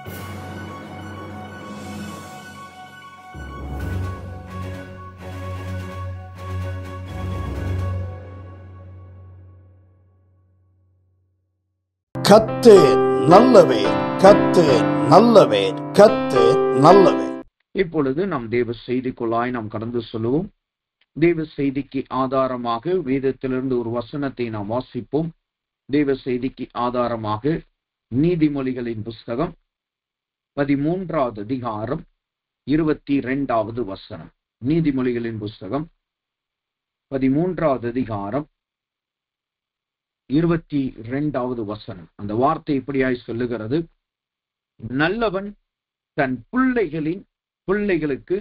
கர்த்தர் நல்லவர், கர்த்தர் நல்லவர், கர்த்தர் நல்லவர். இப்பொழுது நாம் தேவ செய்திக்குள்ளாய் நாம் கடந்து சொல்லுவோம். தேவ செய்திக்கு ஆதாரமாக வேதத்திலிருந்து ஒரு வசனத்தை நாம் வாசிப்போம். தேவ செய்திக்கு ஆதாரமாக நீதிமொழிகளின் புஸ்தகம் 13வது அதிகாரம் 22வது வசனம். நீதிமொழிகளின் புஸ்தகம் 13வது அதிகாரம் 22வது வசனம். அந்த வார்த்தை இப்படியாய் சொல்லுகிறது: நல்லவன் தன் பிள்ளைகளுக்கு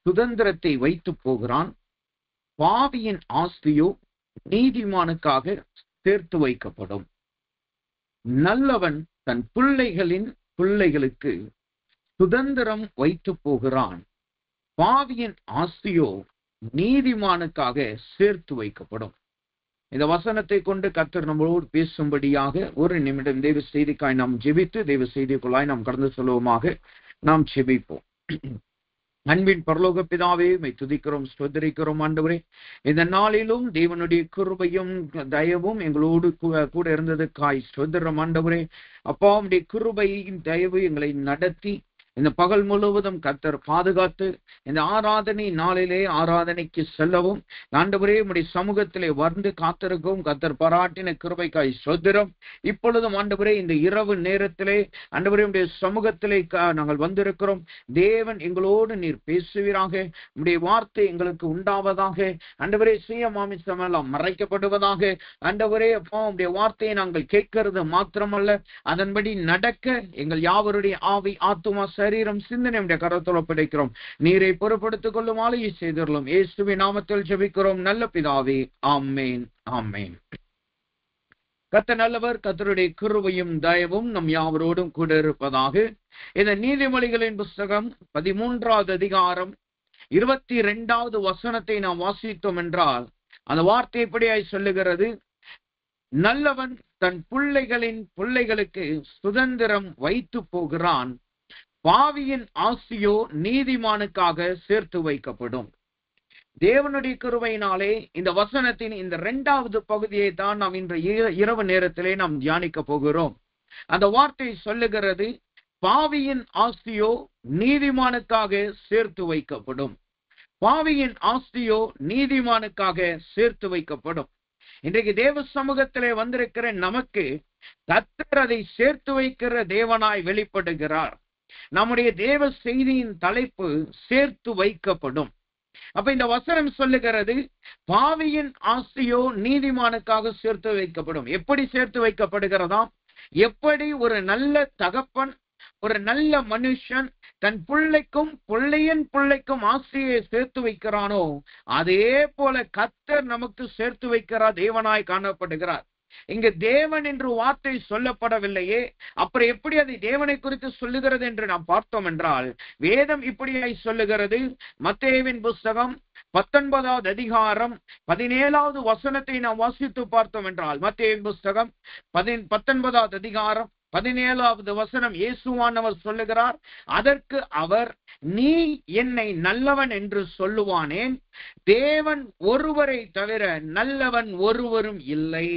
சுதந்திரத்தை வைத்து போகிறான், பாவியின் ஆஸ்தியோ நீதிமானுக்காக சேர்த்து வைக்கப்படும். நல்லவன் தன் பிள்ளைகளுக்கு சுதந்திரம் வைத்து போகிறான், பாவியின் ஆஸ்தியோ நீதிமானுக்காக சேர்த்து வைக்கப்படும். இந்த வசனத்தை கொண்டு கர்த்தர் நம்மளோடு பேசும்படியாக ஒரு நிமிடம் தேவ செய்திக்காய் நாம் ஜெபித்து தேவ செய்திக்குள்ளாய் நாம் கடந்து சொல்லுவோமாக. நாம் ஜெபிப்போம். அன்பின் பரலோக பிதாவே, உம்மை துதிக்கிறோம், ஸ்தோத்திரிக்கிறோம் ஆண்டவரே. இந்த நாளிலும் தேவனுடைய கிருபையும் தயவும் எங்களோடு கூட இருந்ததுக்காய் ஸ்தோத்திரம் ஆண்டவரே. அப்பா, உம்முடைய கிருபையின் தயவு எங்களை நடத்தி இந்த பகல் முழுவதும் கர்த்தர் பாதுகாத்து இந்த ஆராதனை நாளிலே ஆராதனைக்கு செல்லவும் ஆண்டவரே உம்முடைய சமூகத்திலே வந்து காத்திருக்கவும் கர்த்தர் பாராட்டின கிருபைக்காய் ஸ்தோத்திரம். இப்பொழுதும் ஆண்டவரே இந்த இரவு நேரத்திலே ஆண்டவரே உம்முடைய சமூகத்திலே நாங்கள் வந்திருக்கிறோம். தேவன் எங்களோடு நீர் பேசுவீராக. உம்முடைய வார்த்தை எங்களுக்கு உண்டாவதாக. ஆண்டவரே சுய மாமிசமெல்லாம் மறைக்கப்படுவதாக. ஆண்டவரே அப்பா, உம்முடைய வார்த்தையை நாங்கள் கேட்கிறது மாத்திரமல்ல, அதன்படி நடக்க எங்கள் யாவருடைய ஆவி, ஆத்துமா, சரீரம், சிந்தனை கரத்தோடு ஒப்படைக்கிறோம். நீரை பொறுப்படுத்திக் கொள்ளும் ஆலையை செய்துள்ளோம். இயேசுவின் நாமத்தில் ஜெபிக்கிறோம் நல்ல பிதாவே, ஆமென், ஆமென். கர்த்தர் நல்லவர். கர்த்தருடைய கிருபையும் தயவும் நம் யாவரோடும் கூட இருப்பதாக. இந்த நீதிமொழிகளின் புஸ்தகம் 13வது அதிகாரம் 22வது வசனத்தை நாம் வாசித்தோம் என்றால் அந்த வார்த்தை எப்படியாய் சொல்லுகிறது: நல்லவன் தன் பிள்ளைகளுக்கு சுதந்திரம் வைத்து போகிறான், பாவியின் ஆசியோ நீதிமானுக்காக சேர்த்து வைக்கப்படும். தேவனுடைய கிருபையினாலே இந்த வசனத்தின் இந்த 2வது பகுதியை தான் நாம் இன்று இரவு நேரத்திலே நாம் தியானிக்க போகிறோம். அந்த வார்த்தை சொல்லுகிறது: பாவியின் ஆஸ்தியோ நீதிமானுக்காக சேர்த்து வைக்கப்படும். பாவியின் ஆஸ்தியோ நீதிமானுக்காக சேர்த்து வைக்கப்படும். இன்றைக்கு தேவ சமூகத்திலே வந்திருக்கிற நமக்கு கர்த்தர் அதை சேர்த்து வைக்கிற தேவனாய் வெளிப்படுகிறார். நம்முடைய தேவ செய்தியின் தலைப்பு சேர்த்து வைக்கப்படும். அப்ப இந்த வசனம் சொல்லுகிறது, பாவியின் ஆஸ்தியோ நீதிமானுக்காக சேர்த்து வைக்கப்படும். எப்படி சேர்த்து வைக்கப்படுகிறதாம்? எப்படி ஒரு நல்ல தகப்பன், ஒரு நல்ல மனுஷன் தன் பிள்ளைக்கும் ஆசையை சேர்த்து வைக்கிறானோ, அதே போல கர்த்தர் நமக்கு சேர்த்து வைக்கிறார் தேவனாய் காணப்படுகிறார். இங்கு தேவன் என்று வார்த்தை சொல்லப்படவில்லையே, அப்புறம் எப்படி அதை தேவனை குறித்து சொல்லுகிறது என்று நாம் பார்த்தோம் என்றால், வேதம் இப்படியாய் சொல்லுகிறது. மத்தேயுவின் புஸ்தகம் 19வது அதிகாரம் 17வது வசனத்தை நாம் வாசித்து பார்த்தோம் என்றால், மத்தேயுவின் புஸ்தகம் 19வது அதிகாரம் 17வது வசனம் இயேசுவானவர் சொல்லுகிறார். அதற்கு அவர், நீ என்னை நல்லவன் என்று சொல்லுவானேன்? தேவன் ஒருவரை தவிர நல்லவன் ஒருவரும் இல்லை.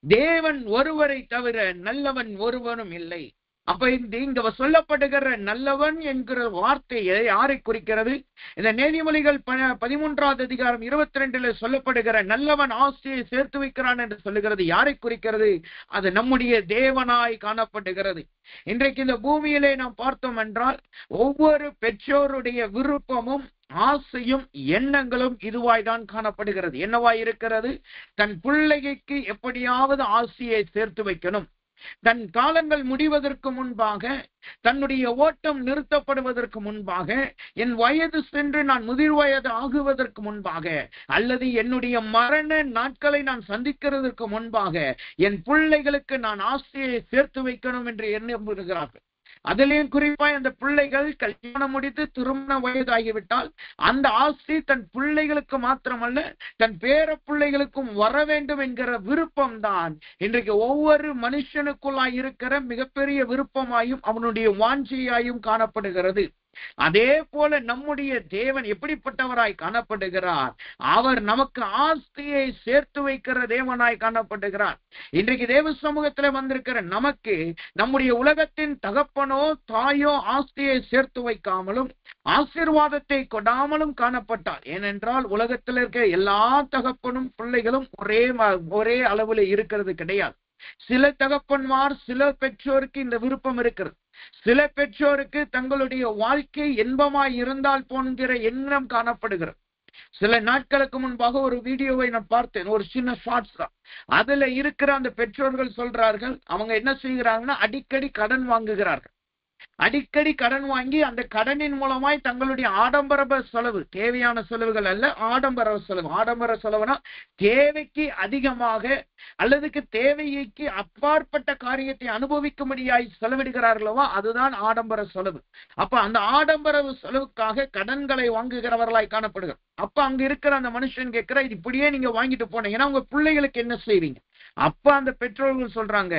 தேவன் ஒருவரை தவிர நல்லவன் ஒருவனும் இல்லை. அப்ப இங்க சொல்லப்படுகிற நல்லவன் என்கிற வார்த்தையை யாரை குறிக்கிறது? இந்த நீதிமொழிகள் 13வது அதிகாரம் 22ல சொல்லப்படுகிற நல்லவன் ஆசையை சேர்த்து வைக்கிறான் என்று சொல்லுகிறது யாரை குறிக்கிறது? அது நம்முடைய தேவனாய் காணப்படுகிறது. இன்றைக்கு இந்த பூமியிலே நாம் பார்த்தோம் என்றால் ஒவ்வொரு பெற்றோருடைய விருப்பமும் ஆசையும் எண்ணங்களும் இதுவாய்தான் காணப்படுகிறது. என்னவாய் இருக்கிறது? தன் பிள்ளைக்கு எப்படியாவது ஆசையை சேர்த்து வைக்கணும். தன் காலங்கள் முடிவதற்கு முன்பாக, தன்னுடைய ஓட்டம் நிறுத்தப்படுவதற்கு முன்பாக, என் வயது சென்று நான் முதிர் வயது ஆகுவதற்கு முன்பாக, அல்லது என்னுடைய மரண நாட்களை நான் சந்திக்கிறதற்கு முன்பாக என் பிள்ளைகளுக்கு நான் ஆசையை சேர்த்து வைக்கணும் என்று எண்ணுகிறார்கள். அதிலேயும் குறிப்பாய் அந்த பிள்ளைகள் கல்யாணம் முடித்து திருமண வயதாகிவிட்டால் அந்த ஆஸ்தி தன் பிள்ளைகளுக்கு மாத்திரமல்ல தன் பேர பிள்ளைகளுக்கும் வர வேண்டும் என்கிற விருப்பம் தான் இன்றைக்கு ஒவ்வொரு மனுஷனுக்குள்ளாய் இருக்கிற மிகப்பெரிய விருப்பமாயும் அவனுடைய வாஞ்சியாயும் காணப்படுகிறது. அதே போல நம்முடைய தேவன் எப்படிப்பட்டவராய் காணப்படுகிறார்? அவர் நமக்கு ஆஸ்தியை சேர்த்து வைக்கிற தேவனாய் காணப்படுகிறார். இன்றைக்கு தேவ சமூகத்துல வந்திருக்கிற நமக்கு நம்முடைய உலகத்தின் தகப்பனோ தாயோ ஆஸ்தியை சேர்த்து வைக்காமலும் ஆசீர்வாதத்தை கொடாமலும் காணப்பட்டார். ஏனென்றால் உலகத்தில் இருக்க எல்லா தகப்பனும் பிள்ளைகளும் ஒரே அளவுல இருக்கிறது கிடையாது. சில தகப்பன்மார் சில பெற்றோருக்கு இந்த விருப்பம் இருக்கிறது. சில பெற்றோருக்கு தங்களுடைய வாழ்க்கை இன்பமாய் இருந்தால் போன்கிற எண்ணம் காணப்படுகிறது. சில நாட்களுக்கு முன்பாக ஒரு வீடியோவை நான் பார்த்தேன், ஒரு சின்ன ஷார்ட்ஸ் தான். அதுல இருக்கிற அந்த பெற்றோர்கள் சொல்றார்கள், அவங்க என்ன செய்கிறாங்கன்னா அடிக்கடி கடன் வாங்குகிறார்கள். அடிக்கடி கடன் வாங்கி அந்த கடனின் மூலமாய் தங்களுடைய ஆடம்பர செலவு, தேவையான செலவுகள் அல்ல, ஆடம்பர செலவு. ஆடம்பர செலவுனா தேவைக்கு அதிகமாக அல்லதுக்கு தேவைக்கு அப்பாற்பட்ட காரியத்தை அனுபவிக்கும்படியாய் செலவிடுகிறார்களோ அதுதான் ஆடம்பர செலவு. அப்ப அந்த ஆடம்பர செலவுக்காக கடன்களை வாங்குகிறவர்களாய் காணப்படுகிறார். அப்ப அங்க இருக்கிற அந்த மனுஷன் கேட்கிற, இது இப்படியே நீங்க வாங்கிட்டு போனீங்கன்னா உங்க பிள்ளைகளுக்கு என்ன செய்வீங்க? அப்ப அந்த பெற்றோர்கள் சொல்றாங்க,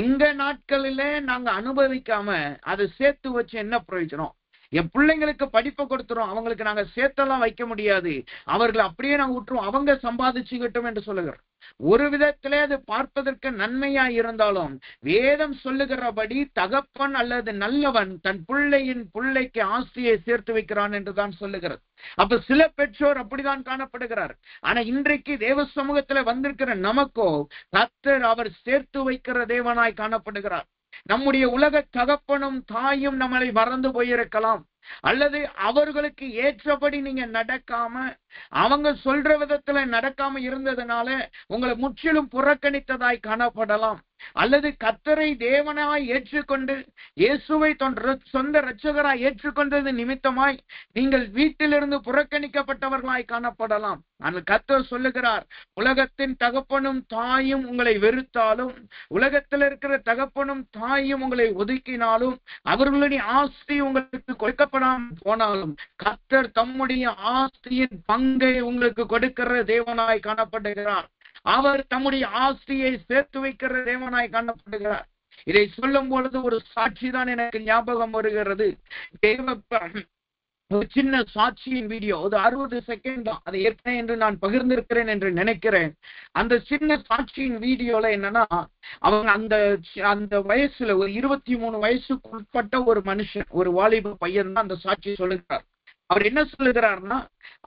எங்க நாட்களில நாங்க அனுபவிக்காம அதை சேர்த்து வச்சு என்ன பிரயோஜனம்? என் பிள்ளைங்களுக்கு படிப்பை கொடுத்துரும், அவங்களுக்கு நாங்க சேர்த்தெல்லாம் வைக்க முடியாது, அவர்களை அப்படியே நாங்க விட்டுருவோம், அவங்க சம்பாதிச்சுக்கிட்டோம் என்று சொல்லுகிறோம். ஒரு விதத்திலே அது பார்ப்பதற்கு நன்மையா இருந்தாலும் வேதம் சொல்லுகிறபடி தகப்பன் அல்லது நல்லவன் தன் பிள்ளைக்கு ஆஸ்தியை சேர்த்து வைக்கிறான் என்றுதான் சொல்லுகிறது. அப்ப சில பெற்றோர் அப்படிதான் காணப்படுகிறார். ஆனா இன்றைக்கு தேவ சமூகத்துல வந்திருக்கிற நமக்கோ கர்த்தர் அவர் சேர்த்து வைக்கிற தேவனாய் காணப்படுகிறார். நம்முடைய உலக தகப்பனும் தாயும் நம்மளை மறந்து போயிருக்கலாம், அல்லது அவர்களுக்கு ஏற்றபடி நீங்க நடக்காம அவங்க சொல்ற விதத்துல நடக்காம இருந்ததுனால உங்களை முற்றிலும் புறக்கணித்ததாய் காணப்படலாம். அல்லது கர்த்தரை தேவனாய் ஏற்றுக்கொண்டு இயேசுவை சொந்த இரட்சகராய் ஏற்றுக்கொண்டது நிமித்தமாய் நீங்கள் வீட்டிலிருந்து புறக்கணிக்கப்பட்டவர்களாய் காணப்படலாம். ஆனால் கர்த்தர் சொல்லுகிறார், உலகத்தின் தகப்பனும் தாயும் உங்களை வெறுத்தாலும், உலகத்தில் இருக்கிற தகப்பனும் தாயும் உங்களை ஒதுக்கினாலும், அவர்களுடைய ஆஸ்தி உங்களுக்கு கொடுக்கப்படாமல் போனாலும் கர்த்தர் தம்முடைய ஆஸ்தியின் பங்கை உங்களுக்கு கொடுக்கிற தேவனாய் காணப்படுகிறார். அவர் தம்முடைய ஆஸ்தியை சேர்த்து வைக்கிற தேவனாய் காணப்படுகிறார். இதை சொல்லும் பொழுது ஒரு சாட்சி தான் எனக்கு ஞாபகம் வருகிறது. ஒரு சின்ன சாட்சியின் வீடியோ, அது 60 செகண்ட் தான். அதை ஏற்கனவே என்று நான் பகிர்ந்திருக்கிறேன் என்று நினைக்கிறேன். அந்த சின்ன சாட்சியின் வீடியோல என்னன்னா, அவங்க அந்த வயசுல ஒரு 23 வயசுக்கு உட்பட்ட ஒரு மனுஷன், ஒரு வாலிப பையன் தான் அந்த சாட்சி சொல்லுகிறார். அவர் என்ன சொல்லுகிறார்னா,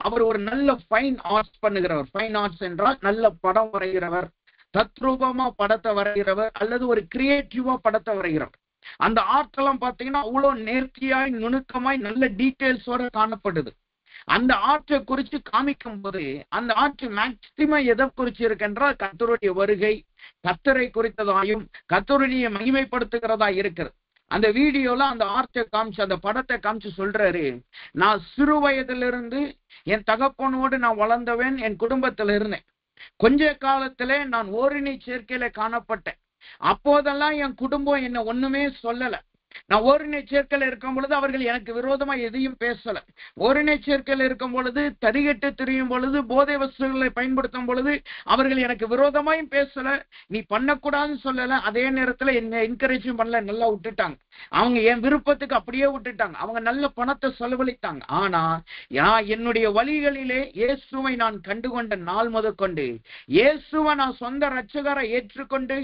அவர் ஒரு நல்ல ஃபைன் ஆர்ட்ஸ் பண்ணுகிறவர். ஃபைன் ஆர்ட்ஸ் என்றால் நல்ல படம் வரைகிறவர், தத்ரூபமா படத்தை வரைகிறவர், அல்லது ஒரு கிரியேட்டிவா படத்தை வரைகிறவர். அந்த ஆர்ட் எல்லாம் பாத்தீங்கன்னா அவ்வளவு நேர்த்தியாய் நுணுக்கமாய் நல்ல டீட்டெயில்ஸோட காணப்படுது. அந்த ஆர்ட்டை குறிச்சு காமிக்கும் போது அந்த ஆர்ட் மேக்சிமம் எதை குறிச்சு இருக்குன்றால் கர்த்தருடைய வருகை, கர்த்தரை குறித்ததாயும் கர்த்தருடைய மகிமைப்படுத்துகிறதா இருக்கிறது. அந்த வீடியோல அந்த ஆர்ட்டை காமிச்சு, அந்த படத்தை காமிச்சு சொல்றாரு, நான் சிறு வயதிலிருந்து என் தகப்பனோடு நான் வளர்ந்தவன், என் குடும்பத்துல இருந்தேன். கொஞ்ச காலத்துல நான் ஓரினை சேர்க்கையில காணப்பட்டேன். அப்போதெல்லாம் என் குடும்பம் என்ன ஒண்ணுமே சொல்லல. நான் ஓரினை சேர்க்கையில இருக்கும் பொழுது அவர்கள் எனக்கு விரோதமா எதையும் பேசல. ஓரினை சேர்க்கையில இருக்கும் பொழுது, தரிகட்டு திரியும் பொழுது, போதை வஸ்துகளை பயன்படுத்தும் பொழுது அவர்கள் எனக்கு விரோதமாயும் பேசல, நீ பண்ணக்கூடாதுன்னு சொல்லல. அதே நேரத்துல என்ன என்கரேஜும் பண்ணல, நல்லா விட்டுட்டாங்க. அவங்க என் விருப்பத்துக்கு அப்படியே விட்டுட்டாங்க. அவங்க நல்ல பணத்தை செலவழித்தாங்க. ஆனா என்னுடைய வழிகளிலே இயேசுவை நான் கண்டுகொண்ட நாள் முதற்கொண்டு, இயேசுவை நான் சொந்த இரட்சகரை ஏற்றுக்கொண்டு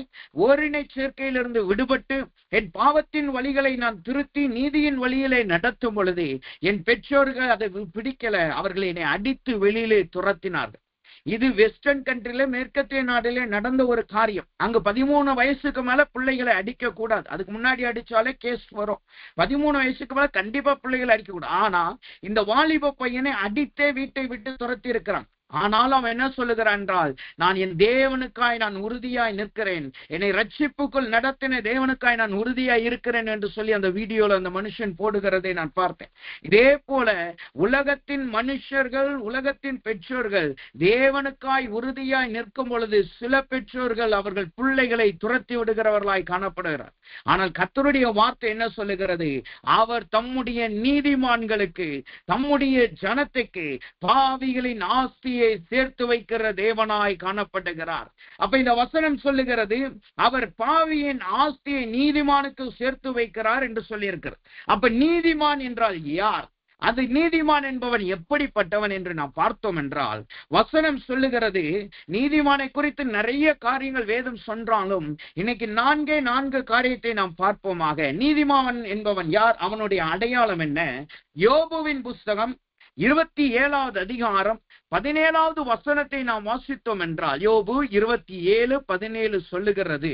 ஓரினை சேர்க்கையிலிருந்து விடுபட்டு என் பாவத்தின் வழிகளை நான் திருத்தி நீதியின் வழியிலே நடத்தும் பொழுது என் பெற்றோர்கள் அதை பிடிக்கல, அவர்களை என்னை அடித்து வெளியிலே துரத்தினார்கள். இது வெஸ்டர்ன் கண்ட்ரில, மேற்கத்திய நாட்டிலே நடந்த ஒரு காரியம். அங்க 13 வயசுக்கு மேல பிள்ளைகளை அடிக்க கூடாது. அதுக்கு முன்னாடி அடிச்சாலே கேஸ் வரும். 13 வயசுக்கு மேல கண்டிப்பா பிள்ளைகளை அடிக்க கூடாது. ஆனா இந்த வாலிப பையனை அடித்தே வீட்டை விட்டு துரத்தி இருக்கிறான். ஆனால் அவன் என்ன சொல்லுகிறான் என்றால், நான் என் தேவனுக்காய் நான் உறுதியாய் நிற்கிறேன், என்னை ரட்சிப்புக்குள் நடத்தின தேவனுக்காய் நான் உறுதியாய் இருக்கிறேன் என்று சொல்லி அந்த வீடியோல அந்த மனுஷன் போடுகிறதை நான் பார்த்தேன். இதே போல உலகத்தின் மனுஷர்கள், உலகத்தின் பெற்றோர்கள் தேவனுக்காய் உறுதியாய் நிற்கும் பொழுது சில பெற்றோர்கள் அவர்கள் பிள்ளைகளை துரத்தி விடுகிறவர்களாய் காணப்படுகிறார். ஆனால் கர்த்தருடைய வார்த்தை என்ன சொல்லுகிறது? அவர் தம்முடைய நீதிமான்களுக்கு, தம்முடைய ஜனத்துக்கு பாவிகளின் ஆஸ்தியை சேர்த்து வைக்கிற தேவனாய் காணப்படுகிறார். அப்ப இந்த வசனம் சொல்லுகிறது, அவர் பாவியின் ஆஸ்தியை நீதிமானுக்கு சேர்த்து வைக்கிறார் என்று சொல்லி இருக்கிறார். அப்ப நீதிமான் என்றால் யார்? அது நீதிமான் என்பவன் எப்படிப்பட்டவன் என்று நாம் பார்த்தோம் என்றால், வசனம் சொல்லுகிறது, நீதிமானை குறித்து நிறைய காரியங்கள் வேதம் சொன்னாலும் இன்னைக்கு 4 காரியத்தை நாம் பார்ப்போமாக. நீதிமான் என்பவன் யார்? அவனுடைய அடையாளம் என்ன? யோபுவின் புஸ்தகம் 27வது அதிகாரம் 17வது வசனத்தை நாம் வாசித்தோம் என்றால், யோபு 27:17 சொல்லுகிறது.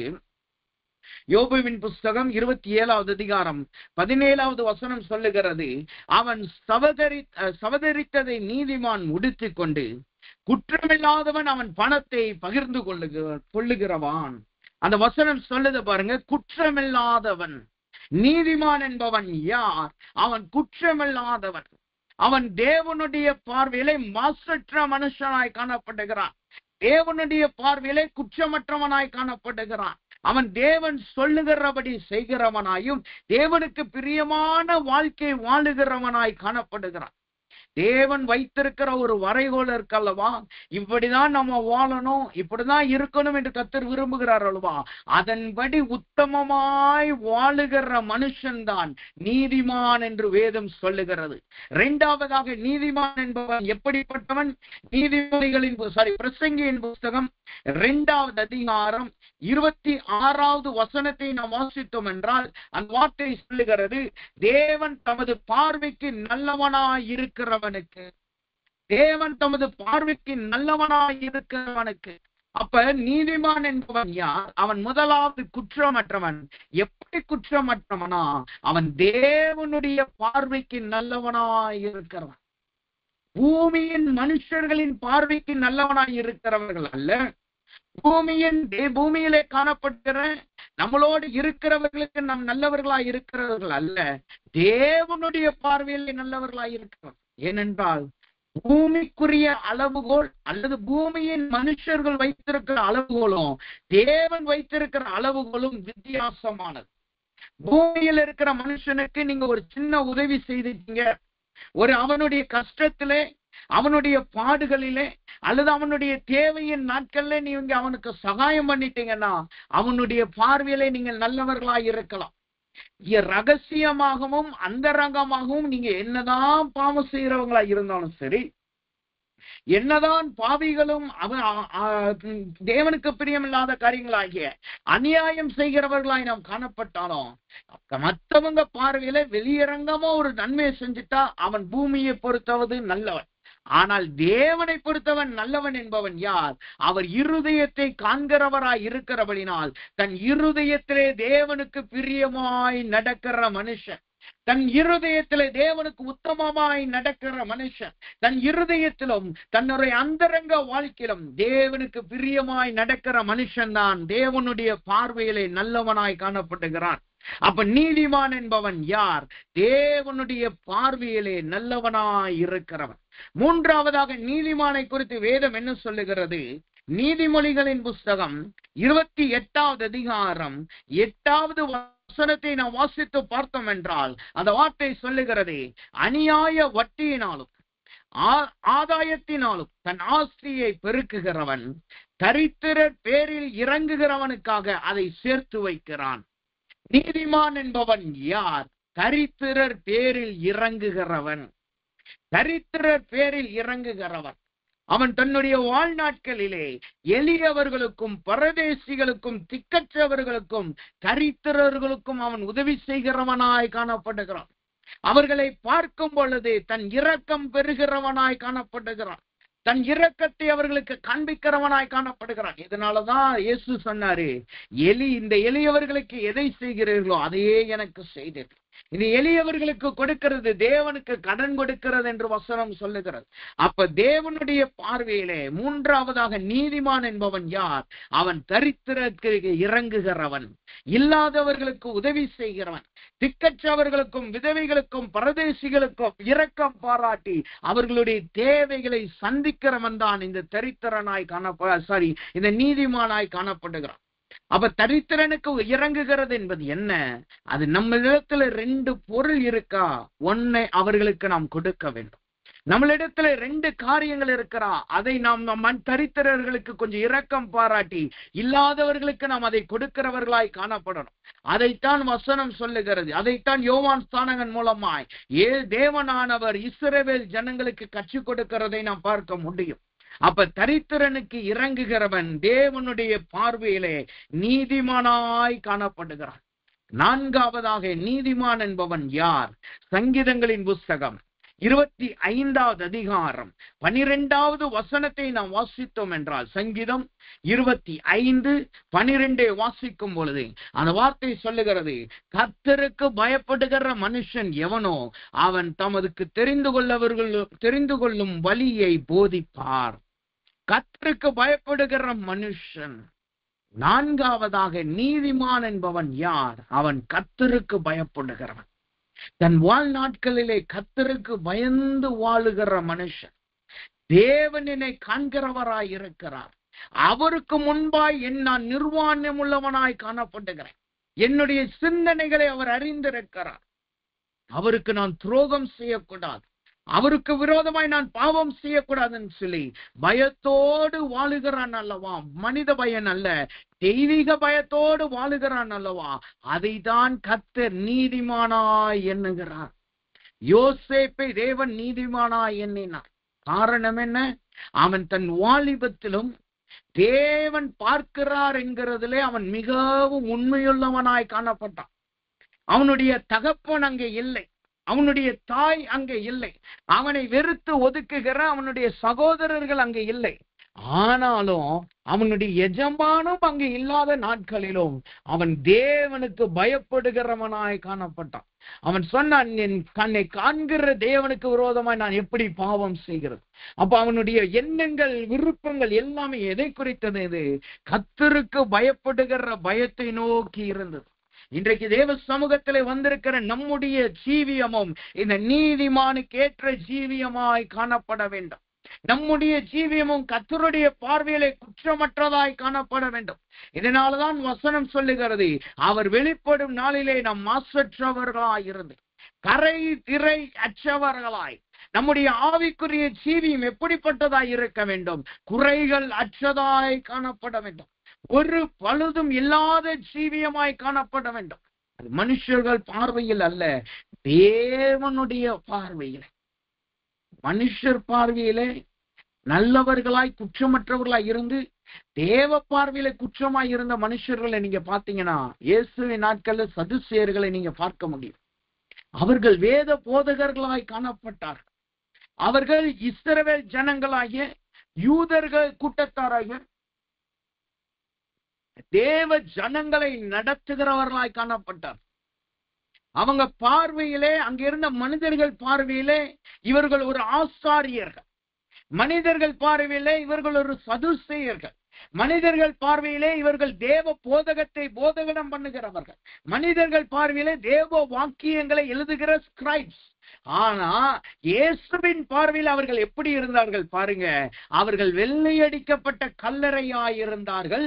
யோபுவின் புஸ்தகம் 27வது அதிகாரம் 17வது வசனம் சொல்லுகிறது, அவன் சவதரித்ததை நீதிமான் முடித்துக் கொண்டு குற்றமில்லாதவன் அவன் பணத்தை பகிர்ந்து கொள்ளுகிறவான். அந்த வசனம் சொல்லுது பாருங்க, குற்றமில்லாதவன். நீதிமான் என்பவன் யார்? அவன் குற்றமில்லாதவன். அவன் தேவனுடைய பார்வையிலே மாசற்ற மனுஷனாய் காணப்படுகிறான். தேவனுடைய பார்வையிலே குற்றமற்றவனாய் காணப்படுகிறான். அவன் தேவன் சொல்லுகிறபடி செய்கிறவனாயும் தேவனுக்கு பிரியமான வாழ்க்கை வாழுகிறவனாய் காணப்படுகிறான். தேவன் வைத்திருக்கிற ஒரு வரைகோல் இருக்கல்லவா, இப்படிதான் நம்ம வாழணும், இப்படிதான் இருக்கணும் என்று கர்த்தர் விரும்புகிறார் அல்லவா, அதன்படி உத்தமமாய் வாழுகிற மனுஷன்தான் நீதிமான் என்று வேதம் சொல்லுகிறது. 2வதாக நீதிமான் என்பவன் எப்படிப்பட்டவன்? பிரசங்கியின் புஸ்தகம் 2வது அதிகாரம் 26வது வசனத்தை நாம் வாசித்தோம் என்றால், அந்த வார்த்தை சொல்லுகிறது, தேவன் தமது பார்வைக்கு நல்லவனாய் இருக்கிறவனுக்கு, தேவன் தமது பார்வைக்கு நல்லவனாய் இருக்கிறவனுக்கு. அப்ப நீதிமான் என்பவன் யார்? அவன் முதலாவது குற்றமற்றவன். எப்படி குற்றமற்றவனா? அவன் தேவனுடைய பார்வைக்கு நல்லவனாய் இருக்கிறவன். பூமியின் மனுஷர்களின் பார்வைக்கு நல்லவனாய் இருக்கிறவர்கள் அல்ல, பூமியிலே காணப்படுகிற நம்மளோடு இருக்கிறவர்களுக்கு நாம் நல்லவர்களாய் இருக்கிறவர்கள் அல்ல, தேவனுடைய பார்வையிலே நல்லவர்களாய் இருக்கிறவர்கள். ஏனென்றால் பூமிக்குரிய அளவுகோல் அல்லது பூமியின் மனுஷர்கள் வைத்திருக்கிற அளவுகோலும் தேவன் வைத்திருக்கிற அளவுகோலும் வித்தியாசமானது. பூமியில் இருக்கிற மனுஷனுக்கு நீங்க ஒரு சின்ன உதவி செய்திருக்கீங்க, அவனுடைய கஷ்டத்திலே, அவனுடைய பாடுகளிலே அல்லது அவனுடைய தேவையின் நாட்கள்ல நீங்க அவனுக்கு சகாயம் பண்ணிட்டீங்கன்னா அவனுடைய பார்வையிலே நீங்கள் நல்லவர்களாய் இருக்கலாம். ரகசியமாகவும் அந்தரங்கமாகவும் நீங்க என்னதான் பாவம் செய்யறவங்களா இருந்தாலும் சரி, என்னதான் பாவிகளும் தேவனுக்கு பிரியமில்லாத காரியங்களாகிய அநியாயம் செய்கிறவர்களாய் நாம் காணப்பட்டாலும் மற்றவங்க பார்வையில வெளியரங்கமா ஒரு நன்மையை செஞ்சுட்டா அவன் பூமியை பொறுத்தவது நல்லவன். ஆனால் தேவனை பொறுத்தவன் நல்லவன் என்பவன் யார்? அவர் இருதயத்தை காண்கிறவராய் இருக்கிறபடினால் தன் இருதயத்திலே தேவனுக்கு பிரியமாய் நடக்கிற மனுஷன், தன் இருதயத்திலே தேவனுக்கு உத்தமமாய் நடக்கிற மனுஷன், தன் இருதயத்திலும் தன்னுடைய அந்தரங்க வாழ்க்கையிலும் தேவனுக்கு பிரியமாய் நடக்கிற மனுஷன் தான் தேவனுடைய பார்வையிலே நல்லவனாய் காணப்படுகிறான். அப்ப நீதிமான் என்பவன் யார்? தேவனுடைய பார்வையிலே நல்லவனாய் இருக்கிறவன். 3வதாக நீதிமானை குறித்து வேதம் என்ன சொல்லுகிறது? நீதிமொழிகளின் புஸ்தகம் 28வது அதிகாரம் 8வது வசனத்தை நாம் வாசித்து பார்த்தோம் என்றால் அந்த வார்த்தை சொல்லுகிறது, அநியாய வட்டியினாலும் ஆதாயத்தினாலும் தன் ஆஸ்தியை பெருக்குகிறவன் தரித்திரர் பேரில் இறங்குகிறவனுக்காக அதை சேர்த்து வைக்கிறான். நீதிமான் என்பவன் யார்? தரித்திரர் பேரில் இறங்குகிறவன். தரித்திரர் பேரில் இறங்குகிறவன். அவன் தன்னுடைய வாழ்நாட்களிலே எளியவர்களுக்கும் பரதேசிகளுக்கும் திக்கற்றவர்களுக்கும் தரித்திரர்களுக்கும் அவன் உதவி செய்கிறவனாய் காணப்படுகிறான். அவர்களை பார்க்கும் பொழுது தன் இரக்கம் பெறுகிறவனாய் காணப்படுகிறான். தன் இரக்கத்தை அவர்களுக்கு காண்பிக்கிறவனாய் காணப்படுகிறான். இதனாலதான் இயேசு சொன்னாரு, இந்த எளியவர்களுக்கு எதை செய்கிறீர்களோ அதையே எனக்கு செய்தீர்கள். இது எளியவர்களுக்கு கொடுக்கிறது தேவனுக்கு கடன் கொடுக்கிறது என்று வசனம் சொல்லுகிறது. அப்ப தேவனுடைய பார்வையிலே மூன்றாவதாக நீதிமான் என்பவன் யார்? அவன் தரித்திரருக்கு இறங்குகிறவன், இல்லாதவர்களுக்கு உதவி செய்கிறவன், திக்கற்றவர்களுக்கும் விதவைகளுக்கும் பரதேசிகளுக்கும் இரக்கம் பாராட்டி அவர்களுடைய தேவைகளை சந்திக்கிறவன் தான் இந்த தரித்திரனாய் இந்த நீதிமானாய் காணப்படுகிறான். அப்ப தரித்திரனுக்கு இறங்குகிறது என்பது என்ன? அது நம்ம இடத்துல 2 பொருள் இருக்கா? ஒன்னை அவர்களுக்கு நாம் கொடுக்க வேண்டும். நம்மளிடத்துல 2 காரியங்கள் இருக்கிறா, அதை நாம் தரித்திரர்களுக்கு கொஞ்சம் இரக்கம் பாராட்டி இல்லாதவர்களுக்கு நாம் அதை கொடுக்கிறவர்களாய் காணப்படணும். அதைத்தான் வசனம் சொல்லுகிறது. அதைத்தான் யோவான் ஸ்நானகன் மூலமாய் தேவனானவர் இஸ்ரவேல் ஜனங்களுக்கு கற்றுக் கொடுக்கிறதை நாம் பார்க்க முடியும். அப்ப தரித்திரனுக்கு இறங்குகிறவன் தேவனுடைய பார்வையிலே நீதிமானாய் காணப்படுகிறான். நான்காவதாக நீதிமான் என்பவன் யார்? சங்கீதங்களின் புஸ்தகம் 25வது அதிகாரம் 12வது வசனத்தை நாம் வாசித்தோம் என்றால், சங்கீதம் 25:12 வாசிக்கும் பொழுது அந்த வார்த்தை சொல்லுகிறது, கர்த்தருக்கு பயப்படுகிற மனுஷன் எவனோ அவன் தமதுக்கு தெரிந்து கொள்ளும் வழியை போதிப்பார். கர்த்தருக்கு பயப்படுகிற மனுஷன். நான்காவதாக நீதிமான் என்பவன் யார்? அவன் கர்த்தருக்கு பயப்படுகிறவன். தன் வாழ்நாட்களிலே கர்த்தருக்கு பயந்து வாழுகிற மனுஷன். தேவனினை காண்கிறவராய் இருக்கிறார். அவருக்கு முன்பாய் நான் நிர்வாணம் உள்ளவனாய் காணப்படுகிறேன். என்னுடைய சிந்தனைகளை அவர் அறிந்திருக்கிறார். அவருக்கு நான் துரோகம் செய்யக்கூடாது, அவருக்கு விரோதமாய் நான் பாவம் செய்யக்கூடாதுன்னு சொல்லி பயத்தோடு வாழுகிறான் அல்லவா? மனித பயன் அல்ல, தெய்வீக பயத்தோடு வாழுகிறான் அல்லவா? அதைதான் கர்த்தர் நீதிமானாய் எண்ணுகிறார். யோசேப்பை தேவன் நீதிமானாய் எண்ணினார். காரணம் என்ன? அவன் தன் வாலிபத்திலும் தேவன் பார்க்கிறார் என்கிறதிலே அவன் மிகவும் உண்மையுள்ளவனாய் காணப்பட்டான். அவனுடைய தகப்பன் அங்கே இல்லை, அவனுடைய தாய் அங்கே இல்லை, அவனை வெறுத்து ஒதுக்குகிற அவனுடைய சகோதரர்கள் அங்கே இல்லை. ஆனாலும் அவனுடைய எஜமானும் அங்கே இல்லாத நாட்களிலும் அவன் தேவனுக்கு பயப்படுகிறவனாய் காணப்பட்டான். அவன் சொன்னான், தன்னை காண்கிற தேவனுக்கு விரோதமாய் நான் எப்படி பாவம் செய்கிறது? அப்ப அவனுடைய எண்ணங்கள், விருப்பங்கள் எல்லாமே எதை குறித்தது? இது கர்த்தருக்கு பயப்படுகிற பயத்தை நோக்கி இருந்தது. இன்றைக்கு தேவ சமூகத்திலே வந்திருக்கிற நம்முடைய ஜீவியமும் இந்த நீதிமானுக்கு ஏற்ற ஜீவியமாய் காணப்பட வேண்டும். நம்முடைய ஜீவியமும் கர்த்தருடைய பார்வையிலே குற்றமற்றதாய் காணப்பட வேண்டும். இதனால்தான் வசனம் சொல்லுகிறது, அவர் வெளிப்படும் நாளிலே நாம் மாசற்றவர்களாய் இருந்து கரை திரை அற்றவர்களாய். நம்முடைய ஆவிக்குரிய ஜீவியம் எப்படிப்பட்டதாய் இருக்க வேண்டும்? குறைகள் அற்றதாய் காணப்பட வேண்டும். ஒரு பழுதும் இல்லாத ஜீவியமாய் காணப்பட வேண்டும். அது மனுஷர்கள் பார்வையில் அல்ல, தேவனுடைய பார்வையிலே. மனுஷர் பார்வையிலே நல்லவர்களாய் குற்றமற்றவர்களாய் இருந்து தேவ பார்வையில குற்றமாய் இருந்த மனுஷர்களை நீங்க பாத்தீங்கன்னா, இயேசுவின் நாட்கள்ல சதுசேயர்களை நீங்க பார்க்க முடியும். அவர்கள் வேத போதகர்களாய் காணப்பட்டார்கள். அவர்கள் இஸ்ரவேல் ஜனங்களாகிய யூதர்கள் கூட்டத்தாராகிய தேவ ஜனங்களை நடத்துகிறவர்களாய் காணப்பட்டார். அவங்க பார்வையிலே, அங்கிருந்த மனிதர்கள் பார்வையிலே இவர்கள் ஒரு ஆசாரியர்கள், மனிதர்கள் பார்வையிலே இவர்கள் ஒரு சதுசேயர்கள், மனிதர்கள் பார்வையிலே இவர்கள் தேவ போதகத்தை போதகனம் பண்ணுகிறவர்கள், மனிதர்கள் பார்வையிலே தேவ வாக்கியங்களை எழுதுகிற ஸ்கிரைப்ஸ். ஆனா இயேசுவின் பார்வையில் அவர்கள் எப்படி இருந்தார்கள் பாருங்க. அவர்கள் வெள்ளையடிக்கப்பட்ட கல்லறையாய் இருந்தார்கள்.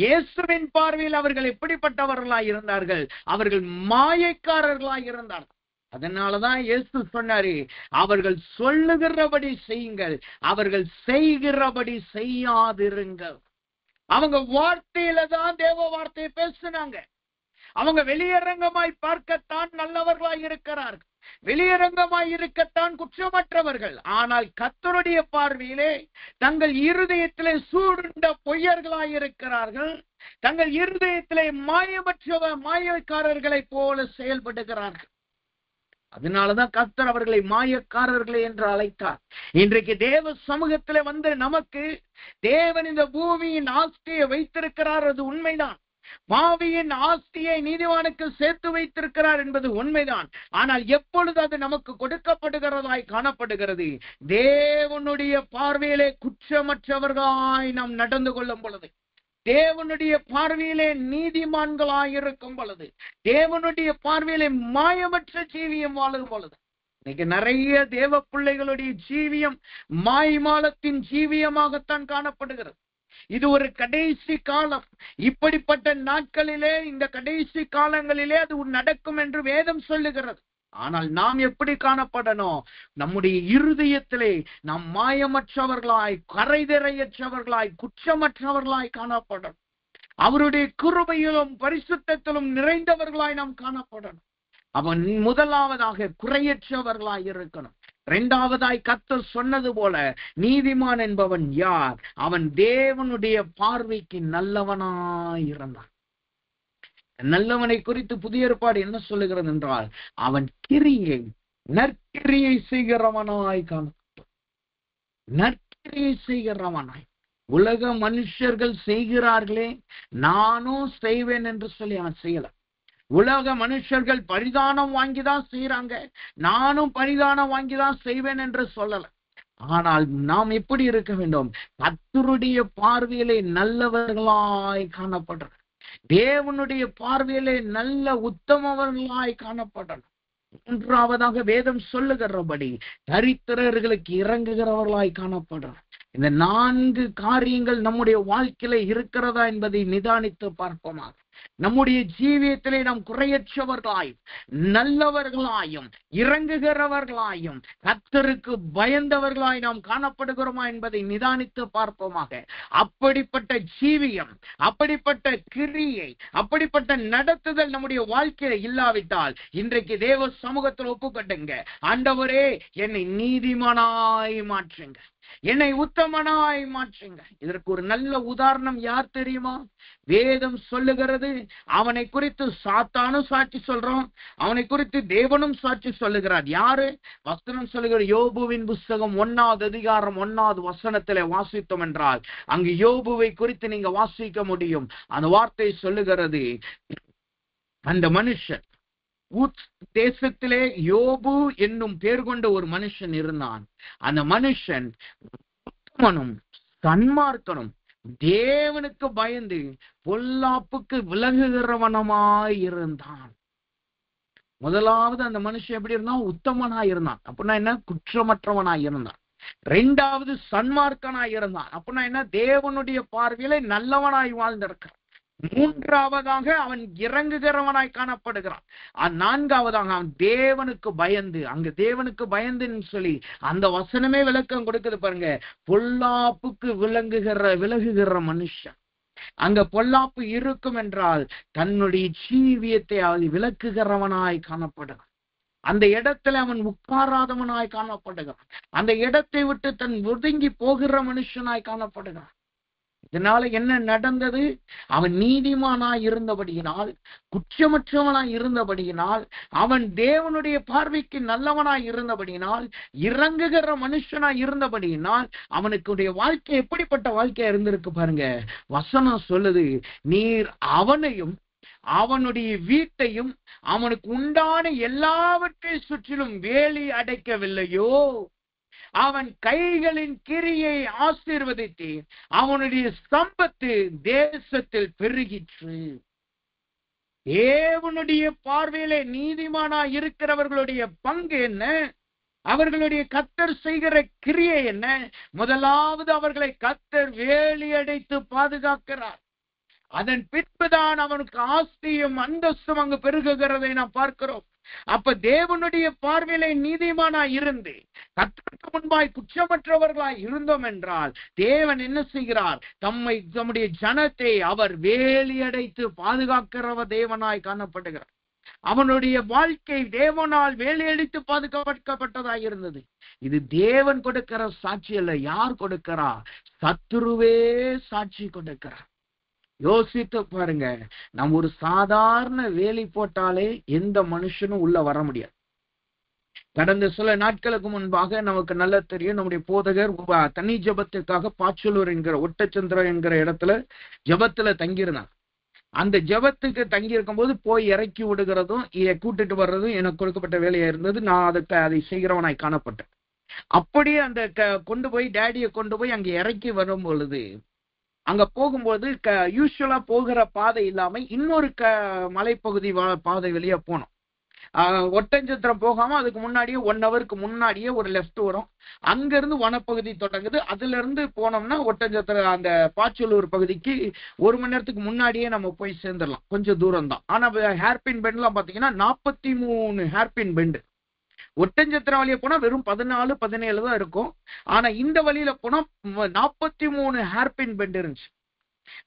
இயேசுவின் பார்வையில் அவர்கள் எப்படிப்பட்டவர்களாய் இருந்தார்கள்? அவர்கள் மாயக்காரர்களாய் இருந்தார்கள். அதனாலதான் இயேசு சொன்னாரு, அவர்கள் சொல்லுகிறபடி செய்யுங்கள், அவர்கள் செய்கிறபடி செய்யாதிருங்கள். அவங்க வார்த்தையில தான் தேவ வார்த்தையை பேசினாங்க. அவங்க வெளியரங்கமாய் பார்க்கத்தான் நல்லவர்களாய் இருக்கிறார்கள், வெளியரங்கமாய் இருக்கத்தான் குற்றமற்றவர்கள். ஆனால் கர்த்தருடைய பார்வையிலே தங்கள் இருதயத்திலே சூடுண்ட பொய்யர்களாய் இருக்கிறார்கள். தங்கள் இருதயத்திலே மாயக்காரர்களை போல செயல்படுகிறார்கள். அதனாலதான் கர்த்தர் அவர்களை மாயக்காரர்களே என்று அழைத்தார். இன்றைக்கு தேவ சமூகத்துல வந்து நமக்கு தேவன் இந்த பூமியின் ஆஸ்தியை வைத்திருக்கிறார், அது உண்மைதான். பாவியின் ஆஸ்தியை நீதிவானுக்கு சேர்த்து வைத்திருக்கிறார் என்பது உண்மைதான். ஆனால் எப்பொழுது அது நமக்கு கொடுக்கப்படுகிறதாய் காணப்படுகிறது, தேவனுடைய பார்வையிலே குற்றமற்றவர்களாய் நாம் நடந்து கொள்ளும் பொழுது, தேவனுடைய பார்வையிலே நீதிமான்களாயிருக்கும் பொழுது, தேவனுடைய பார்வையிலே மாயமற்ற ஜீவியம் வாழும் பொழுது. இன்னைக்கு நிறைய தேவ பிள்ளைகளுடைய ஜீவியம் மாய்மாலத்தின் ஜீவியமாகத்தான் காணப்படுகிறது. இது ஒரு கடைசி காலம். இப்படிப்பட்ட நாட்களிலே, இந்த கடைசி காலங்களிலே அது நடக்கும் என்று வேதம் சொல்லுகிறது. ஆனால் நாம் எப்படி காணப்படணும்? நம்முடைய இருதயத்திலே நாம் மாயமற்றவர்களாய், கரைதிரையற்றவர்களாய், குற்றமற்றவர்களாய் காணப்படணும். அவருடைய கிருபையிலும் பரிசுத்தத்திலும் நிறைந்தவர்களாய் நாம் காணப்படணும். அவன் முதலாவதாக குறையற்றவர்களாய் இருக்கணும். இரண்டாவதாய் கர்த்தர் சொன்னது போல, நீதிமான் என்பவன் யார்? அவன் தேவனுடைய பார்வைக்கு நல்லவனாய் இருந்தான். நல்லவனை குறித்து புதிய ஏற்பாடு என்ன சொல்லுகிறது என்றால், அவன் கிரியை, நற்கிரியை செய்கிறவனாய் காணப்பட்டான். நற்கிரியை செய்கிறவனாய். உலக மனுஷர்கள் செய்கிறார்களே, நானும் செய்வேன் என்று சொல்லி அவன் செய்யல. உலக மனுஷர்கள் பரிதானம் வாங்கிதான் செய்யறாங்க, நானும் பரிதானம் வாங்கிதான் செய்வேன் என்று சொல்லல. ஆனால் நாம் எப்படி இருக்க வேண்டும்? கர்த்தருடைய பார்வையிலே நல்லவர்களாய் காணப்படுற, தேவனுடைய பார்வையிலே நல்ல உத்தமவர்களாய் காணப்படணும். மூன்றாவதாக வேதம் சொல்லுகிறபடி தரித்திரர்களுக்கு இறங்குகிறவர்களாய் காணப்படுற. இந்த 4 காரியங்கள் நம்முடைய வாழ்க்கையில இருக்கிறதா என்பதை நிதானித்து பார்ப்போமாக. நம்முடைய ஜீவியத்திலே நாம் குறையற்றவர்களாயும், நல்லவர்களாயும், இறங்குகிறவர்களாயும், கர்த்தருக்கு பயந்தவர்களாய் நாம் காணப்படுகிறோமா என்பதை நிதானித்து பார்ப்போமாக. அப்படிப்பட்ட ஜீவியம், அப்படிப்பட்ட கிரியை, அப்படிப்பட்ட நடத்துதல் நம்முடைய வாழ்க்கையில இல்லாவிட்டால், இன்றைக்கு தேவ சமூகத்தில் ஒப்புக்கட்டுங்க, ஆண்டவரே என்னை நீதிமானாய் மாற்றுங்க, என்னை உத்தமனாய் மாற்றுங்க. இதற்கு ஒரு நல்ல உதாரணம் யார் தெரியுமா? வேதம் சொல்லுகிறது. அவனை குறித்து சாத்தானும் சாட்சி சொல்றான், அவனை குறித்து தேவனும் சாட்சி சொல்லுகிறார். யாரு? வசனம் சொல்லுகிற யோபுவின் புஸ்தகம் 1வது அதிகாரம் 1வது வசனத்திலே வாசித்தோம் என்றால், அங்கு யோபுவை குறித்து நீங்க வாசிக்க முடியும். அந்த வார்த்தை சொல்லுகிறது, அந்த மனுஷன் தேசத்திலே யோபு என்னும் பேர் கொண்ட ஒரு மனுஷன் இருந்தான். அந்த மனுஷன் உத்தமனும் சன்மார்க்கனும், தேவனுக்கு பயந்து பொல்லாப்புக்கு விலகுகிறவனமாய் இருந்தான். முதலாவது அந்த மனுஷன் எப்படி இருந்தான்? உத்தமனாய் இருந்தான். அப்படின்னா என்ன? குற்றமற்றவனாய் இருந்தான். இரண்டாவது சன்மார்க்கனாய் இருந்தான். அப்படின்னா என்ன? தேவனுடைய பார்வையிலே நல்லவனாய் வாழ்ந்திருக்கிறான். மூன்றாவதாக அவன் இறங்குகிறவனாய் காணப்படுகிறான். நான்காவதாக அவன் தேவனுக்கு பயந்து, அங்க தேவனுக்கு பயந்துன்னு சொல்லி அந்த வசனமே விளக்கம் கொடுக்குது பாருங்க. பொல்லாப்புக்கு விலகுகிற மனுஷன். அங்க பொல்லாப்பு இருக்கும் என்றால் தன்னுடைய ஜீவியத்தை விலக்குகிறவனாய் காணப்படுகிறான். அந்த இடத்துல அவன் உட்காராதவனாய் காணப்படுகிறான். அந்த இடத்தை விட்டு தன் ஒதுங்கி போகிற மனுஷனாய் காணப்படுகிறான். இதனால என்ன நடந்தது? அவன் நீதிமானாய் இருந்தபடியினால், குற்றமற்றவனாய் இருந்தபடியினால், அவன் தேவனுடைய பார்வைக்கு நல்லவனாய் இருந்தபடியினால், இறங்குகிற மனுஷனாய் இருந்தபடியினால், அவனுக்குடைய வாழ்க்கை எப்படிப்பட்ட வாழ்க்கையா இருந்திருக்கு பாருங்க. வசனம் சொல்லுது, நீர் அவனையும் அவனுடைய வீட்டையும் அவனுக்கு உண்டான எல்லாவற்றை சுற்றிலும் வேலி அடைக்கவில்லையோ? அவன் கைகளின் கிரியை ஆசீர்வதித்து அவனுடைய சம்பத்து தேசத்தில் பெருகிற்று. தேவனுடைய பார்வையிலே நீதிமானாய் இருக்கிறவர்களுடைய பங்கு என்ன? அவர்களுடைய கர்த்தர் செய்கிற கிரியை என்ன? முதலாவது அவர்களை கர்த்தர் வேலி அடைத்து பாதுகாக்கிறார். அதன் பின்புதான் அவனுக்கு ஆஸ்தியும் அந்தஸ்தும் அங்கு பெருகுகிறதை நாம் பார்க்கிறோம். அப்ப தேவனுடைய பார்வையிலே நீதிமானாய் இருந்து கர்த்தருக்கு முன்பாய் குற்றமற்றவர்களாய் இருந்தோம் என்றால், தேவன் என்ன செய்கிறார்? தம்முடைய ஜனத்தை அவர் வேலியடைத்து பாதுகாக்கிறவ தேவனாய் காணப்படுகிறார். அவனுடைய வாழ்க்கை தேவனால் வேலியடித்து பாதுகாக்கப்பட்டதாய் இருந்தது. இது தேவன் கொடுக்கிற சாட்சி அல்ல. யார் கொடுக்கிறா? சத்துருவே சாட்சி கொடுக்கிறார். யோசித்து பாருங்க. நம்ம ஒரு சாதாரண வேலி போட்டாலே எந்த மனுஷனும் உள்ள வர முடியாது. கடந்த சில நாட்களுக்கு முன்பாக நமக்கு நல்லா தெரியும், நம்முடைய போதகர் தனி ஜபத்துக்காக பாச்சலூர் என்கிற ஒட்டச்சந்திரம் என்கிற இடத்துல ஜபத்துல தங்கியிருந்தாங்க. அந்த ஜபத்துக்கு தங்கி இருக்கும் போது போய் இறக்கி விடுகிறதும் கூட்டிட்டு வர்றதும் எனக்கு கொடுக்கப்பட்ட வேலையா இருந்தது. நான் அதை செய்கிறவனாய் காணப்பட்டேன். அப்படியே அந்த கொண்டு போய் டேடியை கொண்டு போய் அங்க இறக்கி வரும் பொழுது, அங்க போகும்போது யூஸ்வலா போகிற பாதை இல்லாம இன்னொரு மலைப்பகுதி பாதை வெளியே போனோம். ஒட்டஞ்சத்திரம் போகாம அதுக்கு முன்னாடியே 1 ஹவருக்கு முன்னாடியே ஒரு லெஃப்ட் வரும். அங்க இருந்து வனப்பகுதி தொடங்குது. அதுல இருந்து போனோம்னா ஒட்டஞ்சத்திரம் அந்த பாச்சலூர் பகுதிக்கு 1 மணி நேரத்துக்கு முன்னாடியே நம்ம போய் சேர்ந்துடலாம். கொஞ்சம் தூரம் தான். ஆனா ஹேர்பின் பெண்ட் எல்லாம் பாத்தீங்கன்னா 43 ஹேர்பின் பெண்டு. ஒட்டஞ்சத்திரம் வழியா போனா வெறும் 14, 17 தான் இருக்கும். ஆனா இந்த வழியில போனா 43 ஹேர்பின் பெண்ட் இருந்துச்சு.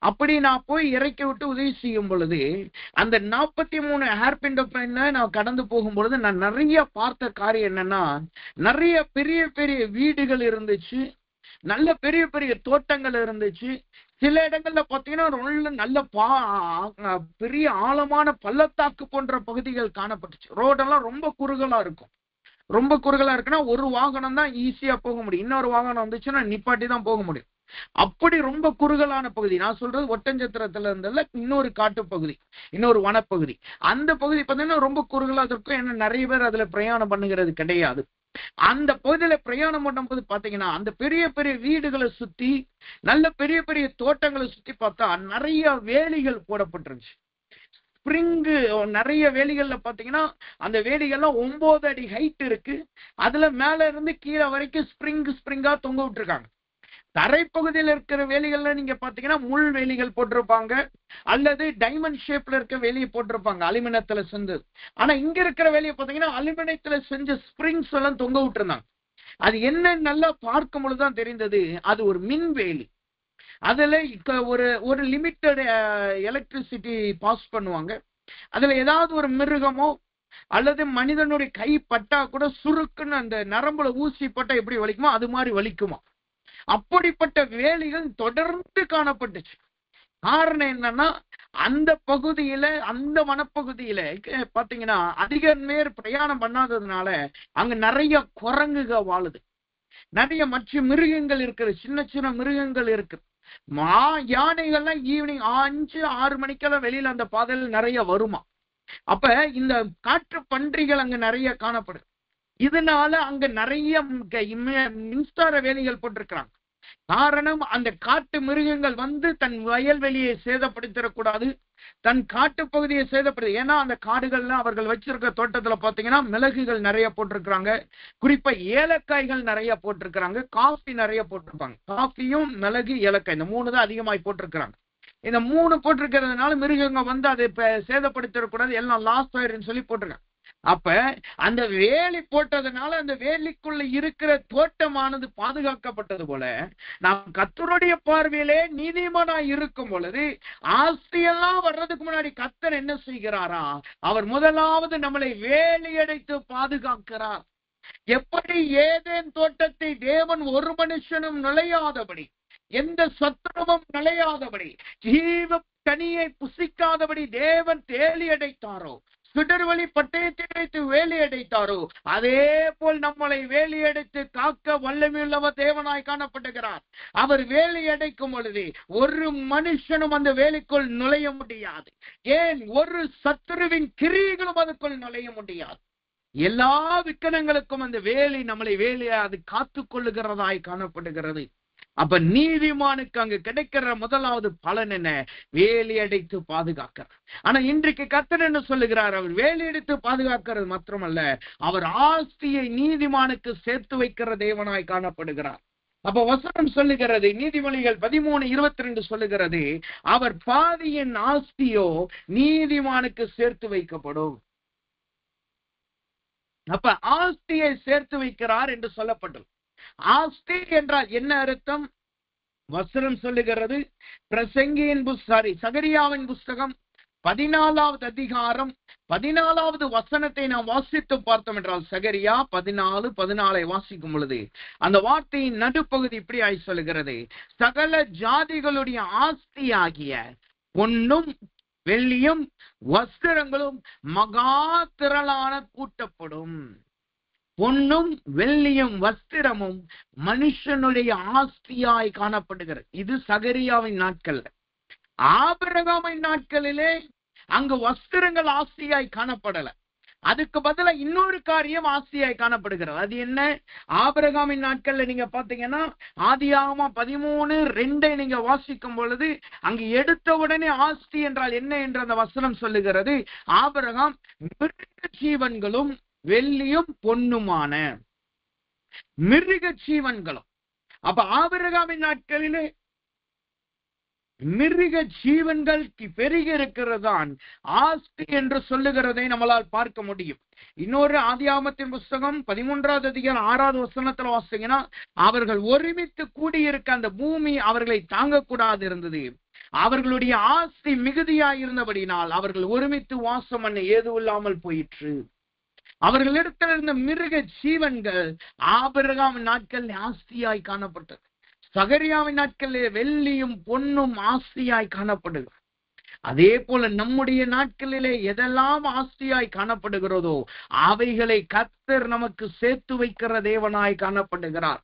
அப்படி நான் போய் இறக்கி விட்டு உதவி செய்யும் பொழுது அந்த 43 ஹேர்பின் பெண்ணை நான் கடந்து போகும் பொழுது நான் நிறைய பார்த்த காரியம் என்னன்னா, நிறைய பெரிய பெரிய வீடுகள் இருந்துச்சு, நல்ல பெரிய பெரிய தோட்டங்கள் இருந்துச்சு. சில இடங்கள்ல பாத்தீங்கன்னா நல்ல பெரிய ஆழமான பள்ளத்தாக்கு போன்ற பகுதிகள் காணப்பட்டுச்சு. ரோடெல்லாம் ரொம்ப குறுகலா இருக்கும். ரொம்ப குறுகலா இருக்குன்னா ஒரு வாகனம் தான் ஈஸியா போக முடியும். இன்னொரு வாகனம் வந்துச்சுன்னா நிப்பாட்டி தான் போக முடியும். அப்படி ரொம்ப குறுகலான பகுதி. நான் சொல்றது ஒட்டஞ்சத்திரத்துல இருந்ததுல இன்னொரு காட்டு பகுதி, இன்னொரு வனப்பகுதி. அந்த பகுதி பார்த்தீங்கன்னா ரொம்ப குறுகலா இருக்கும். ஏன்னா நிறைய பேர் அதுல பிரயாணம் பண்ணுகிறது கிடையாது. அந்த பகுதியில பிரயாணம் பண்ணும்போது பாத்தீங்கன்னா அந்த பெரிய பெரிய வீடுகளை சுத்தி, நல்ல பெரிய பெரிய தோட்டங்களை சுத்தி பார்த்தா நிறைய வேலிகள் போடப்பட்டிருந்துச்சு. ஸ்பிரிங்கு நிறைய வேலிகள்ல பாத்தீங்கன்னா அந்த வேலிகள்லாம் 9 அடி ஹைட் இருக்கு. அதுல மேல இருந்து கீழே வரைக்கும் ஸ்பிரிங்கா தொங்க விட்டுருக்காங்க. தரைப்பகுதியில் இருக்கிற வேலிகள்ல நீங்க பாத்தீங்கன்னா முள் வேலிகள் போட்டிருப்பாங்க, அல்லது டைமண்ட் ஷேப்ல இருக்க வேலியை போட்டிருப்பாங்க, அலுமினியத்துல செஞ்சது. ஆனா இங்க இருக்கிற வேலியை பாத்தீங்கன்னா அலுமினியத்துல செஞ்ச ஸ்பிரிங்ஸ் எல்லாம் தொங்க விட்டுருந்தாங்க. அது என்ன நல்லா பார்க்கும் பொழுதுதான் தெரிந்தது, அது ஒரு மின் வேலி. அதுல ஒரு லிமிட்டட் எலக்ட்ரிசிட்டி பாஸ் பண்ணுவாங்க. அதுல ஏதாவது ஒரு மிருகமோ அல்லது மனிதனுடைய கை பட்டா கூட சுருக்குன்னு அந்த நரம்புல ஊசி பட்டா எப்படி வலிக்குமோ அது மாதிரி வலிக்குமா. அப்படிப்பட்ட வேலிகள் தொடர்ந்து காணப்பட்டுச்சு. காரணம் என்னன்னா, அந்த பகுதியில, அந்த வனப்பகுதியில பாத்தீங்கன்னா அதிக நேர் பிரயாணம் பண்ணாததுனால அங்க நிறைய குரங்குக வாழுது, நிறைய மற்ற மிருகங்கள் இருக்குது, சின்ன சின்ன மிருகங்கள் இருக்கு. யானைகள்லாம் ஈவினிங் 5, 6 மணிக்கெல்லாம் வெளியில அந்த பாதையில நிறைய வருமா. அப்ப இந்த காற்று பன்றிகள் அங்க நிறைய காணப்படுது. இதனால அங்க நிறைய மின்சார வேலிகள் போட்டிருக்கிறாங்க. காரணம், அந்த காட்டு மிருகங்கள் வந்து தன் வயல்வெளியை சேதப்படுத்திடக்கூடாது, தன் காட்டு பகுதியை சேதப்படுது. ஏன்னா அந்த காடுகள்ல அவர்கள் வச்சிருக்க தோட்டத்துல பாத்தீங்கன்னா மிளகுகள் நிறைய போட்டிருக்கிறாங்க, குறிப்பா ஏலக்காய்கள் நிறைய போட்டிருக்கிறாங்க, காஃபி நிறைய போட்டிருப்பாங்க. காஃபியும் மிளகு ஏலக்காய் இந்த 3 தான் அதிகமாய் போட்டிருக்கிறாங்க. இந்த 3 போட்டிருக்கிறதுனால மிருகங்க வந்து அதை சேதப்படுத்திடக்கூடாது, எல்லாம் லாஸ் ஆயிருன்னு சொல்லி போட்டிருக்காங்க. அப்ப அந்த வேலி போட்டதுனால அந்த வேலிக்குள்ள இருக்கிற தோட்டமானது பாதுகாக்கப்பட்டது போல, நாம் கர்த்தருடைய பார்வையிலே நீதிமானா இருக்கும் பொழுது ஆஸ்தியெல்லாம் வர்றதுக்கு முன்னாடி கர்த்தர் என்ன செய்கிறாரா, அவர் முதலாவது நம்மளை வேலியடைத்து பாதுகாக்கிறார். எப்படி ஏதேன் தோட்டத்தை தேவன் ஒரு மனுஷனும் நுழையாதபடி, எந்த சத்துருவும் நுழையாதபடி, ஜீவ கனியை புசிக்காதபடி தேவன் வேலி அடைத்தாரோ, சுடர்வழி பட்டயத்தை வைத்து வேலி அடைத்தாரோ, அதே போல் நம்மளை வேலி அடைத்து காக்க வல்லமையுள்ளவர் தேவனாய் காணப்படுகிறார். அவர் வேலி அடைக்கும் பொழுது ஒரு மனுஷனும் அந்த வேலிக்குள் நுழைய முடியாது. ஏன், ஒரு சத்துருவின் கிரியைகளும் அதுக்குள் நுழைய முடியாது. எல்லா விக்கனங்களுக்கும் அந்த வேலி நம்மளை வேலியை அது காத்து கொள்ளுகிறதாய் காணப்படுகிறது. அப்ப நீதிமானுக்கு அங்கு கிடைக்கிற முதலாவது பலன் என்ன, வேலி அடைத்து பாதுகாக்கிறார். ஆனா இன்றைக்கு கர்த்தர் என்ன சொல்லுகிறார், அவர் வேலி அடைத்து பாதுகாக்கிறது மாத்திரமல்ல, அவர் ஆஸ்தியை நீதிமானுக்கு சேர்த்து வைக்கிற தேவனாய் காணப்படுகிறார். அப்ப வசனம் சொல்லுகிறது, நீதிமொழிகள் 13:22 சொல்லுகிறது, அவர் பாதியின் ஆஸ்தியோ நீதிமானுக்கு சேர்த்து வைக்கப்படும். அப்ப ஆஸ்தியை சேர்த்து வைக்கிறார் என்று சொல்லப்பட்டது. ஆஸ்தி என்றால் என்ன அர்த்தம்? வசனம் சொல்லுகிறது, சகரியாவின் புஸ்தகம் 14வது அதிகாரம் 14வது வசனத்தை நாம் வாசித்து பார்த்தோம் என்றால், சகரியா 14:14 வாசிக்கும் பொழுது அந்த வார்த்தையின் நடுப்பகுதி இப்படி ஆய் சொல்லுகிறது, சகல ஜாதிகளுடைய ஆஸ்தியாகிய பொன்னும் வெள்ளியும் வஸ்திரங்களும் மகா திரளான கூட்டப்படும். பொன்னும் வெள்ளியும் வஸ்திரமும் மனுஷனுடைய ஆஸ்தியாய் காணப்படுகிறது. இது சகரியாவின் நாட்கள்ல. ஆபிரகாமின் நாட்களிலே அங்கு வஸ்திரங்கள் ஆஸ்தியாய் காணப்படல. அதுக்கு பதிலா இன்னொரு காரியம் ஆஸ்தியாய் காணப்படுகிறது. அது என்ன? ஆபிரகாமின் நாட்கள்ல நீங்க பாத்தீங்கன்னா ஆதியாகமம் 13:2 நீங்க வாசிக்கும் பொழுது அங்கு எடுத்த உடனே ஆஸ்தி என்றால் என்ன என்று அந்த வசனம் சொல்லுகிறது. ஆபிரகாம் மிருக ஜீவன்களும் வெள்ளியும் பொன்னுமான மிருக ஜீவன்களும். அப்ப ஆபிரகாமின் நாட்களிலே மிருக ஜீவன்கள் பெருகி இருக்கிறதான் ஆஸ்தி என்று சொல்லுகிறதை நம்மளால் பார்க்க முடியும். இன்னொரு ஆதியாகமத்தின் புஸ்தகம் 13வது அதிகாரம் 6வது வசனத்துல வாசிங்கன்னா, அவர்கள் ஒருமித்து கூடியிருக்க அந்த பூமி அவர்களை தாங்கக்கூடாது இருந்தது. அவர்களுடைய ஆஸ்தி மிகுதியாயிருந்தபடினால் அவர்கள் ஒருமித்து வாசம் பண்ண ஏதும் இல்லாமல் போயிற்று. அவர்களிடத்தில் இருந்த மிருக ஜீவன்கள் ஆபிரகாம் நாட்கள் ஆஸ்தியாய் காணப்பட்டது. சகரியாவின் நாட்களிலே வெள்ளியும் பொன்னும் ஆஸ்தியாய் காணப்படுகிறது. அதே போல நம்முடைய நாட்களிலே எதெல்லாம் ஆஸ்தியாய் காணப்படுகிறதோ அவைகளை கர்த்தர் நமக்கு சேர்த்து வைக்கிற தேவனாய் காணப்படுகிறார்.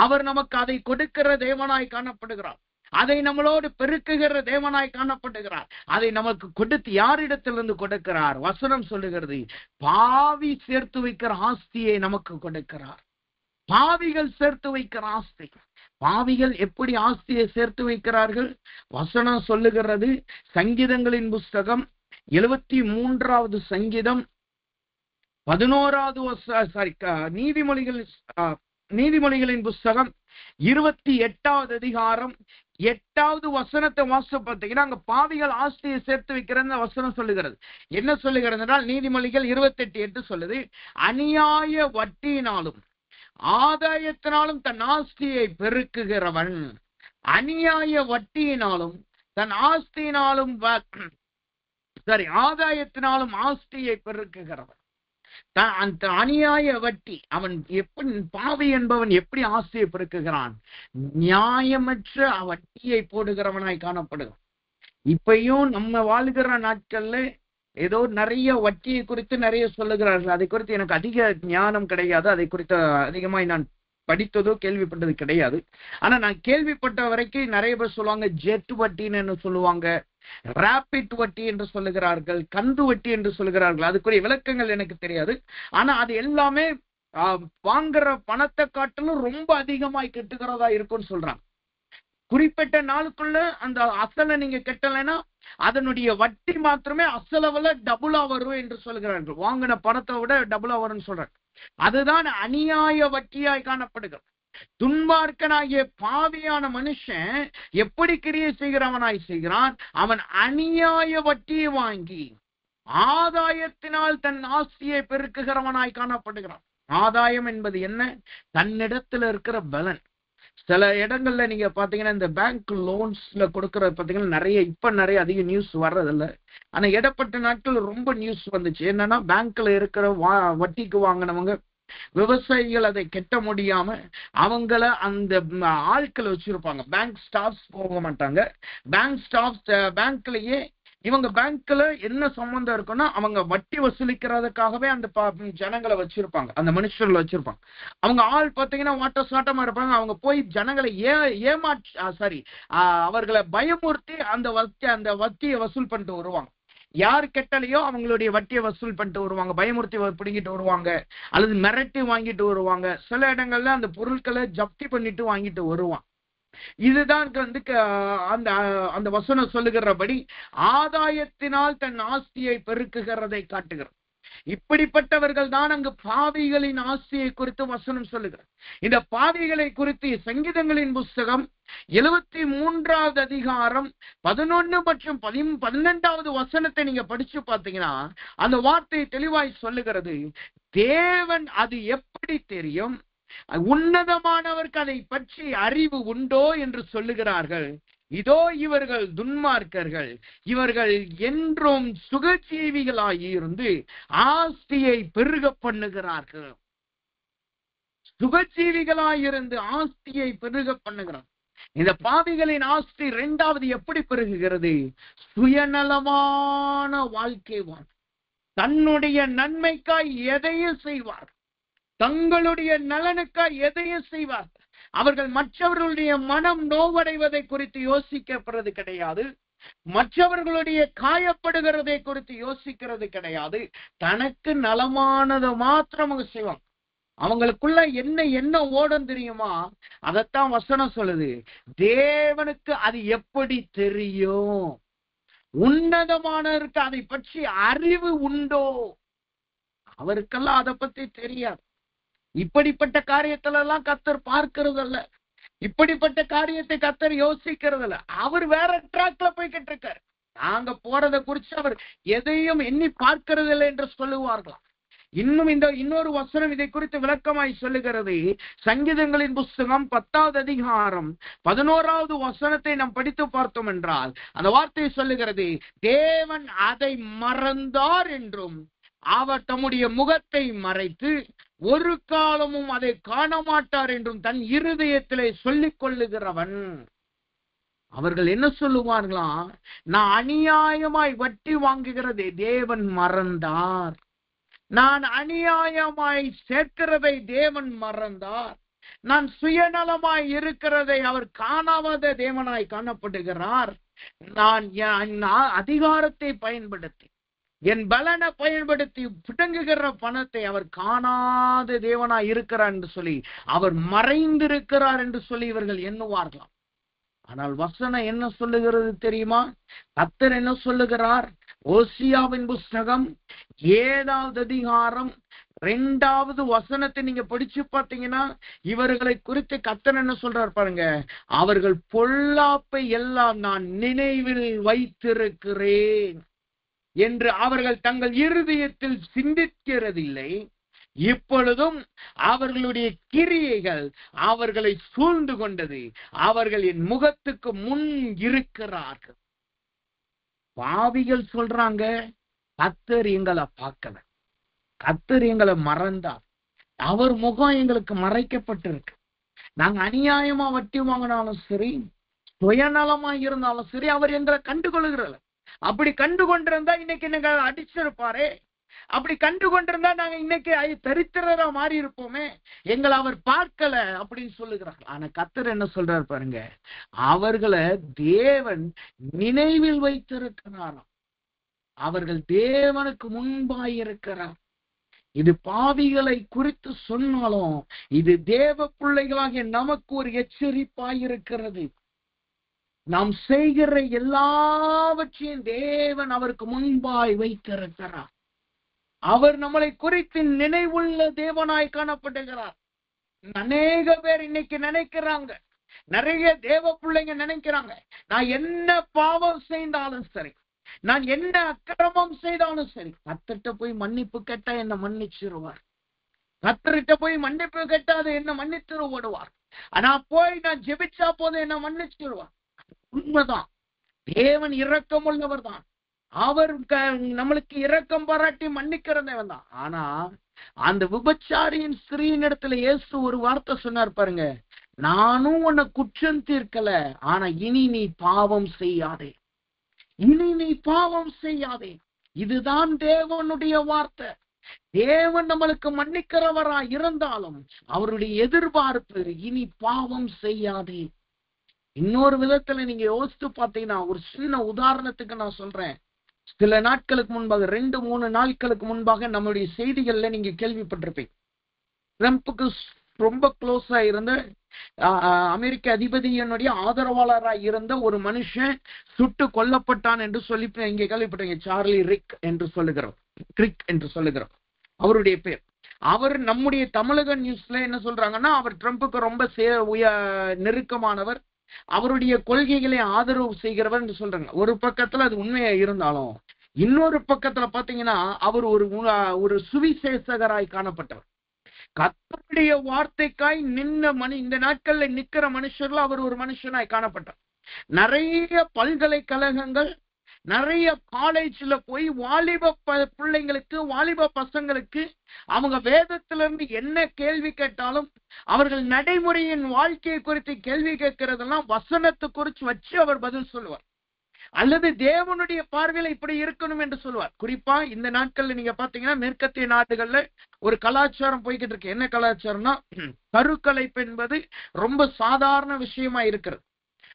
அவர் நமக்கு அதை கொடுக்கிற தேவனாய் காணப்படுகிறார். அதை நம்மளோடு பெருக்குகிற தேவனாய் காணப்படுகிறார். அதை நமக்கு கொடுத்து யாரிடத்திலிருந்து கொடுக்கிறார்? வசனம் சொல்லுகிறது, பாவி சேர்த்து வைக்கிற ஆஸ்தியை நமக்கு கொடுக்கிறார். பாவிகள் சேர்த்து வைக்கிற ஆஸ்தி. பாவிகள் எப்படி ஆஸ்தியை சேர்த்து வைக்கிறார்கள்? வசனம் சொல்லுகிறது, சங்கீதங்களின் புஸ்தகம் 73வது சங்கீதம் 11வது நீதிமொழிகளின் புஸ்தகம் 28வது அதிகாரம் 8வது வசனத்தை வாசித்து பார்த்தீங்கன்னா அங்க பாவிகள் ஆஸ்தியை சேர்த்து வைக்கிற வசனம் சொல்லுகிறது. என்ன சொல்லுகிறது என்றால், நீதிமொழிகள் 28:8 சொல்லுது, அநியாய வட்டியினாலும் ஆதாயத்தினாலும் தன் ஆஸ்தியை பெருக்குகிறவன், அநியாய வட்டியினாலும் தன் ஆஸ்தியினாலும் ஆதாயத்தினாலும் ஆஸ்தியை பெருக்குகிறவன். அந்த அநியாய வட்டி, அவன் எப்படி, பாவி என்பவன் எப்படி ஆஸ்தியை பெருக்குகிறான்? நியாயமற்ற வட்டியை போடுகிறவனாய் காணப்படுகிறான். இப்பயும் நம்ம வாழ்கிற நாட்கள்ல ஏதோ நிறைய வட்டியை குறித்து நிறைய சொல்லுகிறார்கள். அதை குறித்து எனக்கு அதிக ஞானம் கிடையாது. அதை குறித்து அதிகமாய் நான் படித்ததோ கேள்விப்பட்டது கிடையாது. ஆனா நான் கேள்விப்பட்ட வரைக்கும் நிறைய பேர் சொல்லுவாங்க ஜெட் வட்டின்னு சொல்லுவாங்க, ராபிட் வட்டி என்று சொல்லுகிறார்கள், கந்து வட்டி என்று சொல்லுகிறார்கள். அதுக்குரிய விளக்கங்கள் எனக்கு தெரியாது. ஆனா அது எல்லாமே வாங்குற பணத்தை காட்டிலும் ரொம்ப அதிகமாய் கெட்டுகிறதா இருக்கும்னு சொல்றாங்க. குறிப்பிட்ட நாளுக்குள்ள அந்த அசலை நீங்க கட்டலைன்னா அதனுடைய வட்டி மாத்திரமே அசலை விட டபுளா வரும் என்று சொல்கிறார்கள். வாங்கின பணத்தை விட டபுளா வரும்னு சொல்றாங்க. அதுதான் அநியாய வட்டியாய் காணப்படுகிறது. துன்மார்க்கனாகிய பாவியான மனுஷன் எப்படி கிரியை செய்கிறவனாய் செய்கிறான்? அவன் அநியாய வட்டியை வாங்கி ஆதாயத்தினால் தன் ஆஸ்தியை பெருக்குகிறவனாய் காணப்படுகிறான். ஆதாயம் என்பது என்ன? தன்னிடத்துல இருக்கிற பலன். சில இடங்கள்ல நீங்க பாத்தீங்கன்னா இந்த பேங்க் லோன்ஸ்ல கொடுக்கறது பாத்தீங்கன்னா நிறைய அதிக நியூஸ் வர்றதில்ல. ஆனா இடப்பட்ட நாட்கள் ரொம்ப நியூஸ் வந்துச்சு. என்னன்னா, பேங்க்ல இருக்கிற வட்டிக்கு வாங்கினவங்க விவசாயிகள் அதை கட்ட முடியாம அவங்கள அந்த ஆட்களை வச்சிருப்பாங்க. பேங்க் ஸ்டாஃப்ஸ் போக மாட்டாங்க. பேங்க்லயே இவங்க பேங்க்ல என்ன சம்பந்தம் இருக்குன்னா அவங்க வட்டி வசூலிக்கிறதுக்காகவே அந்த ஜனங்களை வச்சிருப்பாங்க, அந்த மனுஷர்களை வச்சிருப்பாங்க. அவங்க ஆள் பாத்தீங்கன்னா வாட்ட சாட்டமா இருப்பாங்க. அவங்க போய் ஜனங்களை அவர்களை பயமுறுத்தி அந்த வட்டியை வசூல் பண்ணிட்டு வருவாங்க. யார் கெட்டலையோ அவங்களுடைய வட்டியை வசூல் பண்ணிட்டு வருவாங்க, பயமுறுத்தி பிடிங்கிட்டு வருவாங்க, அல்லது மிரட்டி வாங்கிட்டு வருவாங்க. சில இடங்கள்ல அந்த பொருட்களை ஜப்தி பண்ணிட்டு வாங்கிட்டு வருவாங்க. இதுதான் அந்த வசனம் சொல்லுகிறபடி ஆதாயத்தினால் தன் ஆஸ்தியை பெருக்குகிறதை காட்டுகிறது. இப்படிப்பட்டவர்கள் தான் அங்கு பாவிகளின் ஆஸ்தியை குறித்து வசனம் சொல்லுகிறார். இந்த பாவிகளை குறித்து சங்கீதங்களின் புஸ்தகம் 73வது அதிகாரம் 11 மற்றும் 12வது வசனத்தை நீங்க படிச்சு பார்த்தீங்கன்னா அந்த வார்த்தையை தெளிவாய் சொல்லுகிறது. தேவன் அது எப்படி தெரியும்? உன்னதமானவருக்கு அதை பற்றி அறிவு உண்டோ என்று சொல்லுகிறார்கள். இதோ இவர்கள் துன்மார்க்கர்கள், இவர்கள் என்றும் சுகஜீவிகளாயிருந்து ஆஸ்தியை பெருக பண்ணுகிறார்கள். சுகஜீவிகளாயிருந்து ஆஸ்தியை பெருக பண்ணுகிறார். இந்த பாவிகளின் ஆஸ்தி இரண்டாவது எப்படி பெருகுகிறது? சுயநலமான வாழ்க்கை வாழ், தன்னுடைய நன்மைக்காய் எதையும் செய்வார். தங்களுடைய நலனுக்காக எதையும் செய்வார். அவர்கள் மற்றவர்களுடைய மனம் நோவடைவதை குறித்து யோசிக்கப்படுறது கிடையாது. மற்றவர்களுடைய காயப்படுகிறதை குறித்து யோசிக்கிறது கிடையாது. தனக்கு நலமானதை மாத்திரம் அவங்க செய்வாங்க. அவங்களுக்குள்ள என்ன ஓடும் தெரியுமா? அதத்தான் வசனம் சொல்லுது. தேவனுக்கு அது எப்படி தெரியும்? உன்னதமானவருக்கு அதை பற்றி அறிவு உண்டோ? அவருக்கெல்லாம் அதை பத்தி தெரியாது. இப்படிப்பட்ட காரியத்துல எல்லாம் கர்த்தர் பார்க்கிறது அல்ல. இப்படிப்பட்ட காரியத்தை கர்த்தர் யோசிக்கிறது இல்ல. அவர் வேற ட்ராக்ல போய்கிட்டு இருக்காரு. நாங்க போறதை குறிச்சு அவர் எதையும் எண்ணி பார்க்கிறது இல்லை என்று சொல்லுவார்களாம். இன்னும் இன்னொரு வசனம் இதை குறித்து விளக்கமாய் சொல்லுகிறது. சங்கீதங்களின் புஸ்தகம் 10வது அதிகாரம் 11வது வசனத்தை நாம் படித்து பார்த்தோம் என்றால் அந்த வார்த்தை சொல்லுகிறது, தேவன் அதை மறந்தார் என்றும் அவர் தம்முடைய முகத்தை மறைத்து ஒரு காலமும் அதை காண மாட்டார் என்றும் தன் இருதயத்திலே சொல்லிக் கொள்ளுகிறவன். அவர்கள் என்ன சொல்லுவார்களாம்? நான் அநியாயமாய் வட்டி வாங்குகிறதை தேவன் மறந்தார். நான் அநியாயமாய் சேர்க்கிறதை தேவன் மறந்தார். நான் சுயநலமாய் இருக்கிறதை அவர் காணாத தேவனாய் காணப்படுகிறார். நான் அதிகாரத்தை பயன்படுத்தி என் பலனை பயன்படுத்தி பிடுங்குகிற பணத்தை அவர் காணாத தேவனாய் இருக்கிறார் என்று சொல்லி அவர் மறைந்திருக்கிறார் என்று சொல்லி இவர்கள் எண்ணுவார்களாம். ஆனால் வசனம் என்ன சொல்லுகிறது தெரியுமா? கர்த்தர் என்ன சொல்லுகிறார்? ஓசியாவின் புஸ்தகம் 7வது அதிகாரம் 2வது வசனத்தை நீங்க படிச்சு பார்த்தீங்கன்னா இவர்களை குறித்து கர்த்தர் என்ன சொல்றார் பாருங்க. அவர்கள் பொல்லாப்பை எல்லாம் நான் நினைவில் வைத்திருக்கிறேன் என்று அவர்கள் தங்கள் இருதயத்தில் சிந்திக்கிறதில்லை. இப்பொழுதும் அவர்களுடைய கிரியைகள் அவர்களை சூழ்ந்து கொண்டது. அவர்கள் என் முகத்துக்கு முன் இருக்கிறார்கள். பாவிகள் சொல்றாங்க, கர்த்தர் எங்களை பார்க்கல, கர்த்தர் எங்களை மறந்தார், அவர் முகம் எங்களுக்கு மறைக்கப்பட்டிருக்கு. நாங்க அநியாயமா வட்டி வாங்கினாலும் சரி, சுயநலமா இருந்தாலும் சரி, அவர் எங்களை கண்டுகொள்கிறார். அப்படி கண்டு கொண்டிருந்தா இன்னைக்கு நீங்க அடிச்சிருப்பாரே. அப்படி கண்டு கொண்டிருந்தா நாங்க இன்னைக்கு தரித்திரரா மாறி இருப்போமே. எங்களை அவர் பார்க்கல அப்படின்னு சொல்லுகிறார். ஆனா கர்த்தர் என்ன சொல்றாரு பாருங்க, அவர்களை தேவன் நினைவில் வைத்திருக்கிறாராம். அவர்கள் தேவனுக்கு முன்பாய் இருக்கிறார். இது பாவிகளை குறித்து சொன்னாலும் இது தேவ பிள்ளைகளாகிய நமக்கு ஒரு எச்சரிப்பாய் இருக்கிறது. நாம் செய்கிற எல்லாவற்றையும் தேவன் அவருக்கு முன்பாய் வைத்திருக்கிறார். அவர் நம்மளை குறித்து நினைவுள்ள தேவனாய் காணப்படுகிறார். அநேக பேர் இன்னைக்கு நினைக்கிறாங்க, நிறைய தேவ பிள்ளைங்க நினைக்கிறாங்க, நான் என்ன பாவம் செய்தாலும் சரி, நான் என்ன அக்கிரமம் செய்தாலும் சரி, கர்த்தர்ட்ட போய் மன்னிப்பு கேட்டா என்ன மன்னிச்சிருவார். கர்த்தர்கிட்ட போய் மன்னிப்பு கேட்டா அதை என்ன மன்னித்து விடுவார். ஆனா நான் ஜெபிச்சா போதும் என்ன மன்னிச்சிருவார். உண்மைதான், தேவன் இரக்கம் உள்ளவர் தான். அவர் நம்மளுக்கு இரக்கம் பாராட்டி மன்னிக்கிறவன் தான். ஆனா அந்த விபச்சாரியின் ஸ்திரீயின் இடத்துல இயேசு ஒரு வார்த்தை சொன்னார் பாருங்க, நானும் உன்னை குற்றம் தீர்க்கல, ஆனா இனி நீ பாவம் செய்யாதே, இனி நீ பாவம் செய்யாதே. இதுதான் தேவனுடைய வார்த்தை. தேவன் நம்மளுக்கு மன்னிக்கிறவரா இருந்தாலும் அவருடைய எதிர்பார்ப்பு இனி பாவம் செய்யாதே. இன்னொரு விதத்துல நீங்க யோசித்து பார்த்தீங்கன்னா, ஒரு சின்ன உதாரணத்துக்கு நான் சொல்றேன். சில நாட்களுக்கு முன்பாக, 2-3 நாட்களுக்கு முன்பாக நம்மளுடைய செய்திகள்ல நீங்க கேள்விப்பட்டிருப்பீங்க. ட்ரம்புக்கு ரொம்ப க்ளோஸா இருந்த அமெரிக்க அதிபதியினுடைய ஆதரவாளராக இருந்த ஒரு மனுஷன் சுட்டு கொல்லப்பட்டான் என்று சொல்லி இங்க கேள்விப்பட்டீங்க. சார்லி ரிக் என்று சொல்லுகிறோம் அவருடைய பேர். அவர் நம்முடைய தமிழக நியூஸ்ல என்ன சொல்றாங்கன்னா, அவர் ட்ரம்புக்கு ரொம்ப நெருக்கமானவர், அவருடைய கொள்கைகளை ஆதரவு செய்கிறவர் என்று சொல்றாங்க. ஒரு பக்கத்துல அது உண்மையா இருந்தாலும் இன்னொரு பக்கத்துல பாத்தீங்கன்னா அவர் ஒரு சுவிசேஷகராய் காணப்பட்டவர். கர்த்தருடைய வார்த்தைக்காய் இந்த நாட்கள்ல நிக்கிற மனுஷர்ல அவர் ஒரு மனுஷனாய் காணப்பட்டார். நிறைய பல்கலைக்கழகங்கள், நிறைய காலேஜ்ல போய் வாலிப பிள்ளைங்களுக்கு, வாலிப பசங்களுக்கு அவங்க வேதத்திலிருந்து என்ன கேள்வி கேட்டாலும் அவர்கள் நடைமுறையின் வாழ்க்கையை குறித்து கேள்வி கேட்கறதெல்லாம் வசனத்தை குறித்து வச்சு அவர் பதில் சொல்லுவார். அல்லது தேவனுடைய பார்வையில இப்படி இருக்கணும் என்று சொல்லுவார். குறிப்பா இந்த நாட்கள்ல நீங்க பாத்தீங்கன்னா மேற்கத்திய நாடுகள்ல ஒரு கலாச்சாரம் போய்கிட்டு இருக்கு. என்ன கலாச்சாரம்னா, கருக்கலைப்பு என்பது ரொம்ப சாதாரண விஷயமா இருக்கிறது.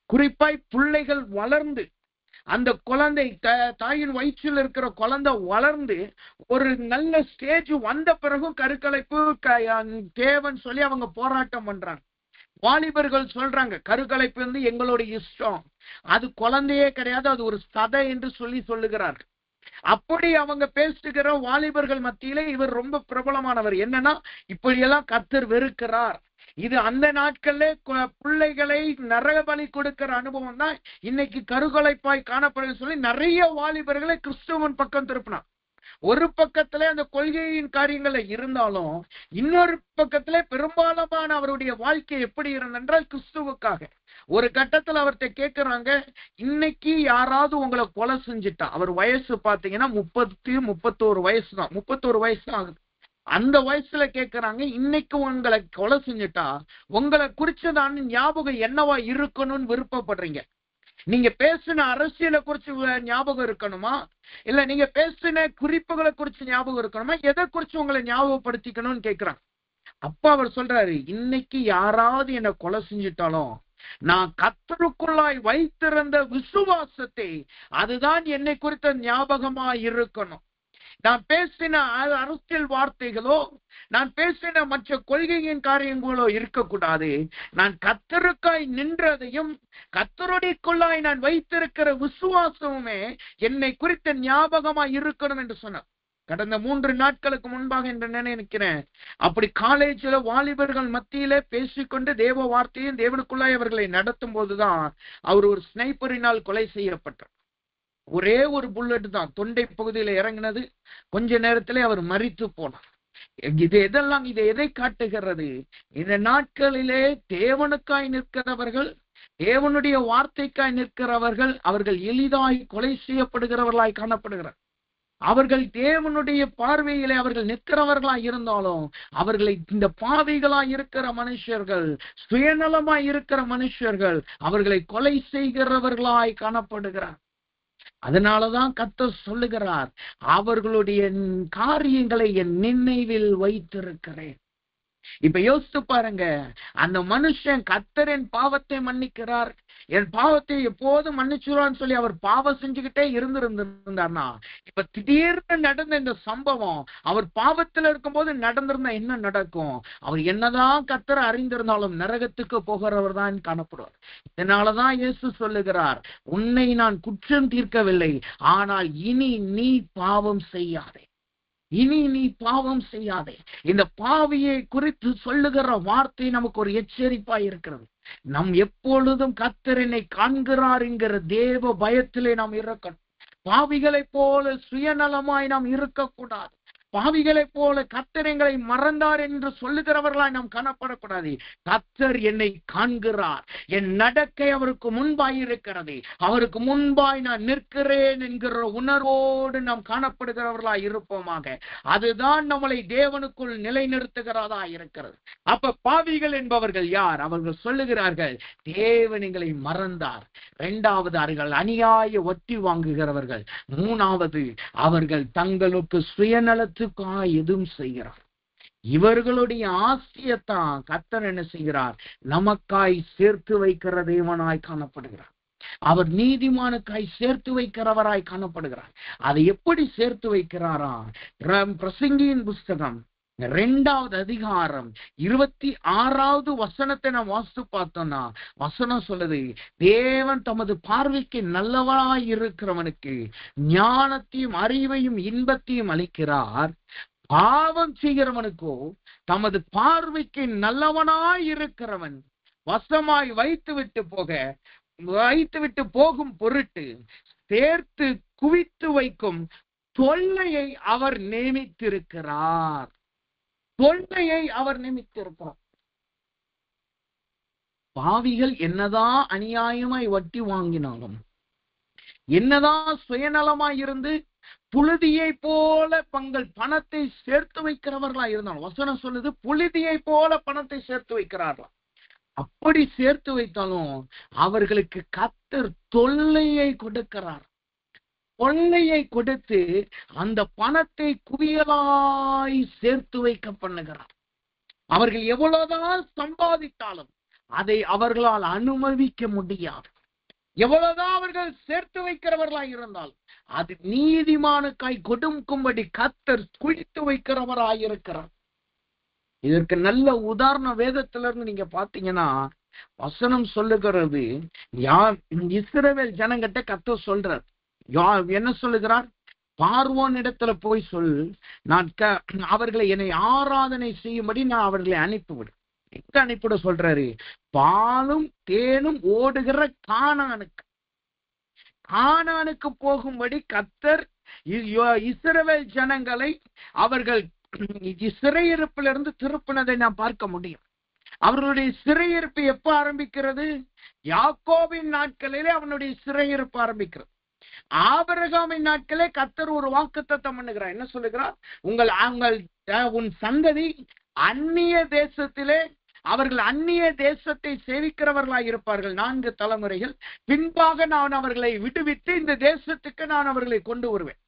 குறிப்பாய் பிள்ளைகள் வளர்ந்து, அந்த குழந்தை தாயின் வயிற்றில் இருக்கிற குழந்தை வளர்ந்து ஒரு நல்ல ஸ்டேஜ் வந்த பிறகும் கருக்கலைப்பு தேவன் சொல்லி அவங்க போராட்டம் பண்றாங்க. வாலிபர்கள் சொல்றாங்க, கருக்கலைப்பு வந்து எங்களுடைய இஷ்டம், அது குழந்தையே கிடையாது, அது ஒரு சதை என்று சொல்லுகிறார்கள். அப்படி அவங்க பேசுகிற வாலிபர்கள் மத்தியிலே இவர் ரொம்ப பிரபலமானவர். என்னன்னா, இப்படியெல்லாம் கர்த்தர் வெறுக்கிறார். இது அந்த நாட்கள்ல பிள்ளைகளை நரக பலி கொடுக்கிற அனுபவம் தான் இன்னைக்கு கருக்கலைப்பாய் காணப்படுது சொல்லி நிறைய வாலிபர்களை கிறிஸ்துவன் பக்கம் திருப்பினார். ஒரு பக்கத்துல அந்த கொள்கையின் காரியங்கள்ல இருந்தாலும், இன்னொரு பக்கத்துல பெரும்பாலான அவருடைய வாழ்க்கை எப்படி இருந்தென்றால் கிறிஸ்துவுக்காக. ஒரு கட்டத்துல அவர்கிட்ட கேட்கிறாங்க, இன்னைக்கு யாராவது உங்களை கொலை செஞ்சுட்டா, அவர் வயசு பாத்தீங்கன்னா 31 வயசு தான், 31 வயசு தான் ஆகுது. அந்த வயசுல கேட்கிறாங்க, இன்னைக்கு உங்களை கொலை செஞ்சுட்டா உங்களை குறிச்சதான ஞாபகம் என்னவா இருக்கணும்னு விருப்பப்படுறீங்க? நீங்க பேசின அரசியலை குறிச்சு ஞாபகம் இருக்கணுமா, இல்ல நீங்க பேசின குறிப்புகளை குறிச்சு ஞாபகம் இருக்கணுமா, எதை குறிச்சு உங்களை ஞாபகப்படுத்திக்கணும்னு கேட்கிறாங்க. அப்ப அவர் சொல்றாரு, இன்னைக்கு யாராவது என்னை கொலை செஞ்சுட்டாலும் நான் கர்த்தருக்குள்ளாய் வைத்திருந்த விசுவாசத்தை, அதுதான் என்னை குறித்த ஞாபகமா இருக்கணும். நான் பேசின அரசியல் வார்த்தைகளோ, நான் பேசின மற்ற கொள்கையின் காரியங்களோ இருக்கக்கூடாது. நான் கர்த்தருக்காய் நின்றதையும் கர்த்தருடையக்குள்ளாய் நான் வைத்திருக்கிற விசுவாசமுமே என்னை குறித்த ஞாபகமா இருக்கணும் என்று சொன்னார். கடந்த 3 நாட்களுக்கு முன்பாக என்று நினைக்கிறேன், அப்படி காலேஜில் வாலிபர்கள் மத்தியில பேசிக்கொண்டு தேவ வார்த்தையும் தேவனுக்குள்ளாய் அவர்களை நடத்தும் போதுதான் அவர் ஒரு ஸ்னைப்பரினால் கொலை செய்யப்பட்டார். ஒரே ஒரு புல்லட் தான் தொண்டை பகுதியில இறங்கினது. கொஞ்ச நேரத்திலே அவர் மரித்து போனார். இதை எதை காட்டுகிறது? இந்த நாட்களிலே தேவனுக்காய் நிற்கிறவர்கள், தேவனுடைய வார்த்தைக்காய் நிற்கிறவர்கள், அவர்கள் எளிதாய் கொலை செய்யப்படுகிறவர்களாய் காணப்படுகிறார். அவர்கள் தேவனுடைய பார்வையிலே அவர்கள் நிற்கிறவர்களாய் இருந்தாலும், அவர்களை இந்த பாவிகளாய் இருக்கிற மனுஷர்கள், சுயநலமாய் இருக்கிற மனுஷர்கள் அவர்களை கொலை செய்கிறவர்களாய் காணப்படுகிறார். அதனாலதான் கர்த்தர் சொல்லுகிறார், அவர்களுடைய காரியங்களை என் நினைவில் வைத்திருக்கிறேன். இப்ப யோசித்து பாருங்க, அந்த மனுஷன் கர்த்தரின் பாவத்தை மன்னிக்கிறார், என் பாவத்தை எப்போதும் மன்னிச்சுருவான்னு சொல்லி அவர் பாவம் செஞ்சுக்கிட்டே இருந்திருந்தார்னா, இப்ப திடீர்னு நடந்த இந்த சம்பவம் அவர் பாவத்துல இருக்கும் போது நடந்திருந்தா என்ன நடக்கும்? அவர் என்னதான் கர்த்தரை அறிந்திருந்தாலும் நரகத்துக்கு போகிறவர் தான் காணப்படுவார். இதனாலதான் இயேசு சொல்லுகிறார், உன்னை நான் குற்றம் தீர்க்கவில்லை, ஆனால் இனி நீ பாவம் செய்யாதே, இனி நீ பாவம் செய்யாதே. இந்த பாவியை குறித்து சொல்லுகிற வார்த்தை நமக்கு ஒரு எச்சரிப்பா இருக்கிறது. நம் எப்பொழுதும் கர்த்தரை காண்கிறார் என்கிற தேவ பயத்திலே நாம் இருக்கணும். பாவிகளை போல சுயநலமாய் நாம் இருக்கக்கூடாது. பாவிகளை போல கர்த்தரை மறந்தார் என்று சொல்லுகிறவர்களாய் நாம் காணப்படக்கூடாது. கர்த்தர் என்னை காண்கிறார், என் நடக்கை அவருக்கு முன்பாய் இருக்கிறது, அவருக்கு முன்பாய் நான் நிற்கிறேன் என்கிற உணர்வோடு நாம் காணப்படுகிறவர்களாய் இருப்போமாக. அதுதான் நம்மளை தேவனுக்குள் நிலைநிறுத்துகிறதா இருக்கிறது. அப்ப பாவிகள் என்பவர்கள் யார்? அவர்கள் சொல்லுகிறார்கள், தேவன் எங்களை மறந்தார். 2வது, அவர்கள் அநியாய ஒட்டி வாங்குகிறவர்கள். 3வது, அவர்கள் தங்களுக்கு சுயநலத்து எதுவும் செய்கிறார். இவர்களுடைய ஆசையத்தான் கர்த்தர் என்ன செய்கிறார்? நமக்காய் சேர்த்து வைக்கிற தேவனாய் காணப்படுகிறார். அவர் நீதிமானுக்காய் சேர்த்து வைக்கிறவராய் காணப்படுகிறார். அதை எப்படி சேர்த்து வைக்கிறாரா? பிரசங்கியின் புஸ்தகம் 2வது அதிகாரம் 26வது வசனத்தை நாம் வாசித்து பார்த்தோம்னா, வசனம் சொல்லுது, தேவன் தமது பார்வைக்கு நல்லவராய் இருக்கிறவனுக்கு ஞானத்தையும் அறிவையும் இன்பத்தையும் அளிக்கிறார். பாவம் செய்கிறவனுக்கோ தமது பார்வைக்கு நல்லவனாய் இருக்கிறவன் வசமாய் வைத்துவிட்டு போகும் பொருட்டு சேர்த்து குவித்து வைக்கும் தொல்லையை அவர் நியமித்திருக்கிறார். பாவிகள் என்னதான் அநியாயமாய் வட்டி வாங்கினாலும், என்னதான் சுயநலமாய் இருந்து புழுதியை போல தங்கள் பணத்தை சேர்த்து வைக்கிறவர்களா இருந்தாலும், வசனம் சொல்லுது புழுதியை போல பணத்தை சேர்த்து வைக்கிறார்களா. அப்படி சேர்த்து வைத்தாலும் அவர்களுக்கு கர்த்தர் தொல்லையை கொடுக்கிறார். கொள்ளையை கொடுத்து அந்த பணத்தை குவியலாய் சேர்த்து வைக்க பண்ணுகிறார். அவர்கள் எவ்வளவுதான் சம்பாதித்தாலும் அதை அவர்களால் அனுமதிக்க முடியாது. எவ்வளவுதான் அவர்கள் சேர்த்து வைக்கிறவர்களாய் இருந்தால் அது நீதிமானுக்காய் கொடுக்கும்படி கர்த்தர் குளித்து வைக்கிறவராயிருக்கிறார். இதற்கு நல்ல உதாரணம் வேதத்திலிருந்து நீங்க பாத்தீங்கன்னா, வசனம் சொல்லுகிறது, இஸ்ரவேல் ஜனங்கிட்ட கர்த்தர் சொல்றார். என்ன சொல்லுகிறார்? பார்வோன் இடத்துல போய் சொல், நான் அவர்களை என்னை ஆராதனை செய்யும்படி நான் அவர்களை அனுப்பிவிடு. எங்க அனுப்பிவிட சொல்றாரு? பாலும் தேனும் ஓடுகிற கானானுக்கு போகும்படி கர்த்தர் இஸ்ரவேல் ஜனங்களை அவர்கள் சிறையிருப்பிலிருந்து திருப்பினதை நாம் பார்க்க முடியும். அவர்களுடைய சிறையிருப்பு எப்ப ஆரம்பிக்கிறது? யாக்கோபின் நாட்களிலே அவனுடைய சிறையிருப்பு ஆரம்பிக்கிறது. ஆபிரகாமின் நாட்களே கர்த்தர் ஒரு வாக்குத்தத்தம் பண்ணுகிறார். என்ன சொல்லுகிறார்? உன் சந்ததி அந்நிய தேசத்திலே, அவர்கள் அந்நிய தேசத்தை சேவிக்கிறவர்களாய் இருப்பார்கள் 4 தலைமுறைகள். பின்பாக நான் அவர்களை விடுவித்து இந்த தேசத்துக்கு நான் அவர்களை கொண்டு வருவேன்.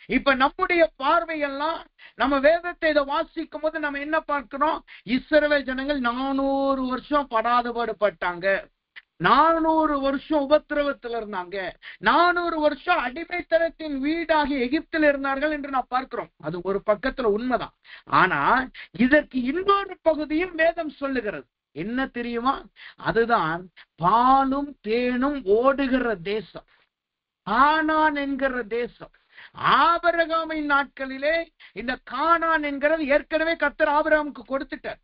இப்ப நம்முடைய பார்வையெல்லாம், நம்ம வேதத்தை இதை வாசிக்கும் போது நம்ம என்ன பார்க்கிறோம்? இஸ்ரவேல் ஜனங்கள் 400 வருஷம் படாதபாடுபட்டாங்க, 400 வருஷம் உபத்திரவத்தில் இருந்தாங்க, 400 வருஷம் அடிமைத்தனத்தின் வீடாகி எகிப்தில் இருந்தார்கள் என்று நான் பார்க்கிறோம். அது ஒரு பக்கத்துல உண்மைதான். ஆனா இதற்கு இன்னொரு பகுதியும் வேதம் சொல்லுகிறது. என்ன தெரியுமா? அதுதான் பாலும் தேனும் ஓடுகிற தேசம், கானான் என்கிற தேசம். ஆபிரகாமின் நாட்களிலே இந்த கானான் என்கிறது ஏற்கனவே கர்த்தர் ஆபிரகாமுக்கு கொடுத்துட்டார்.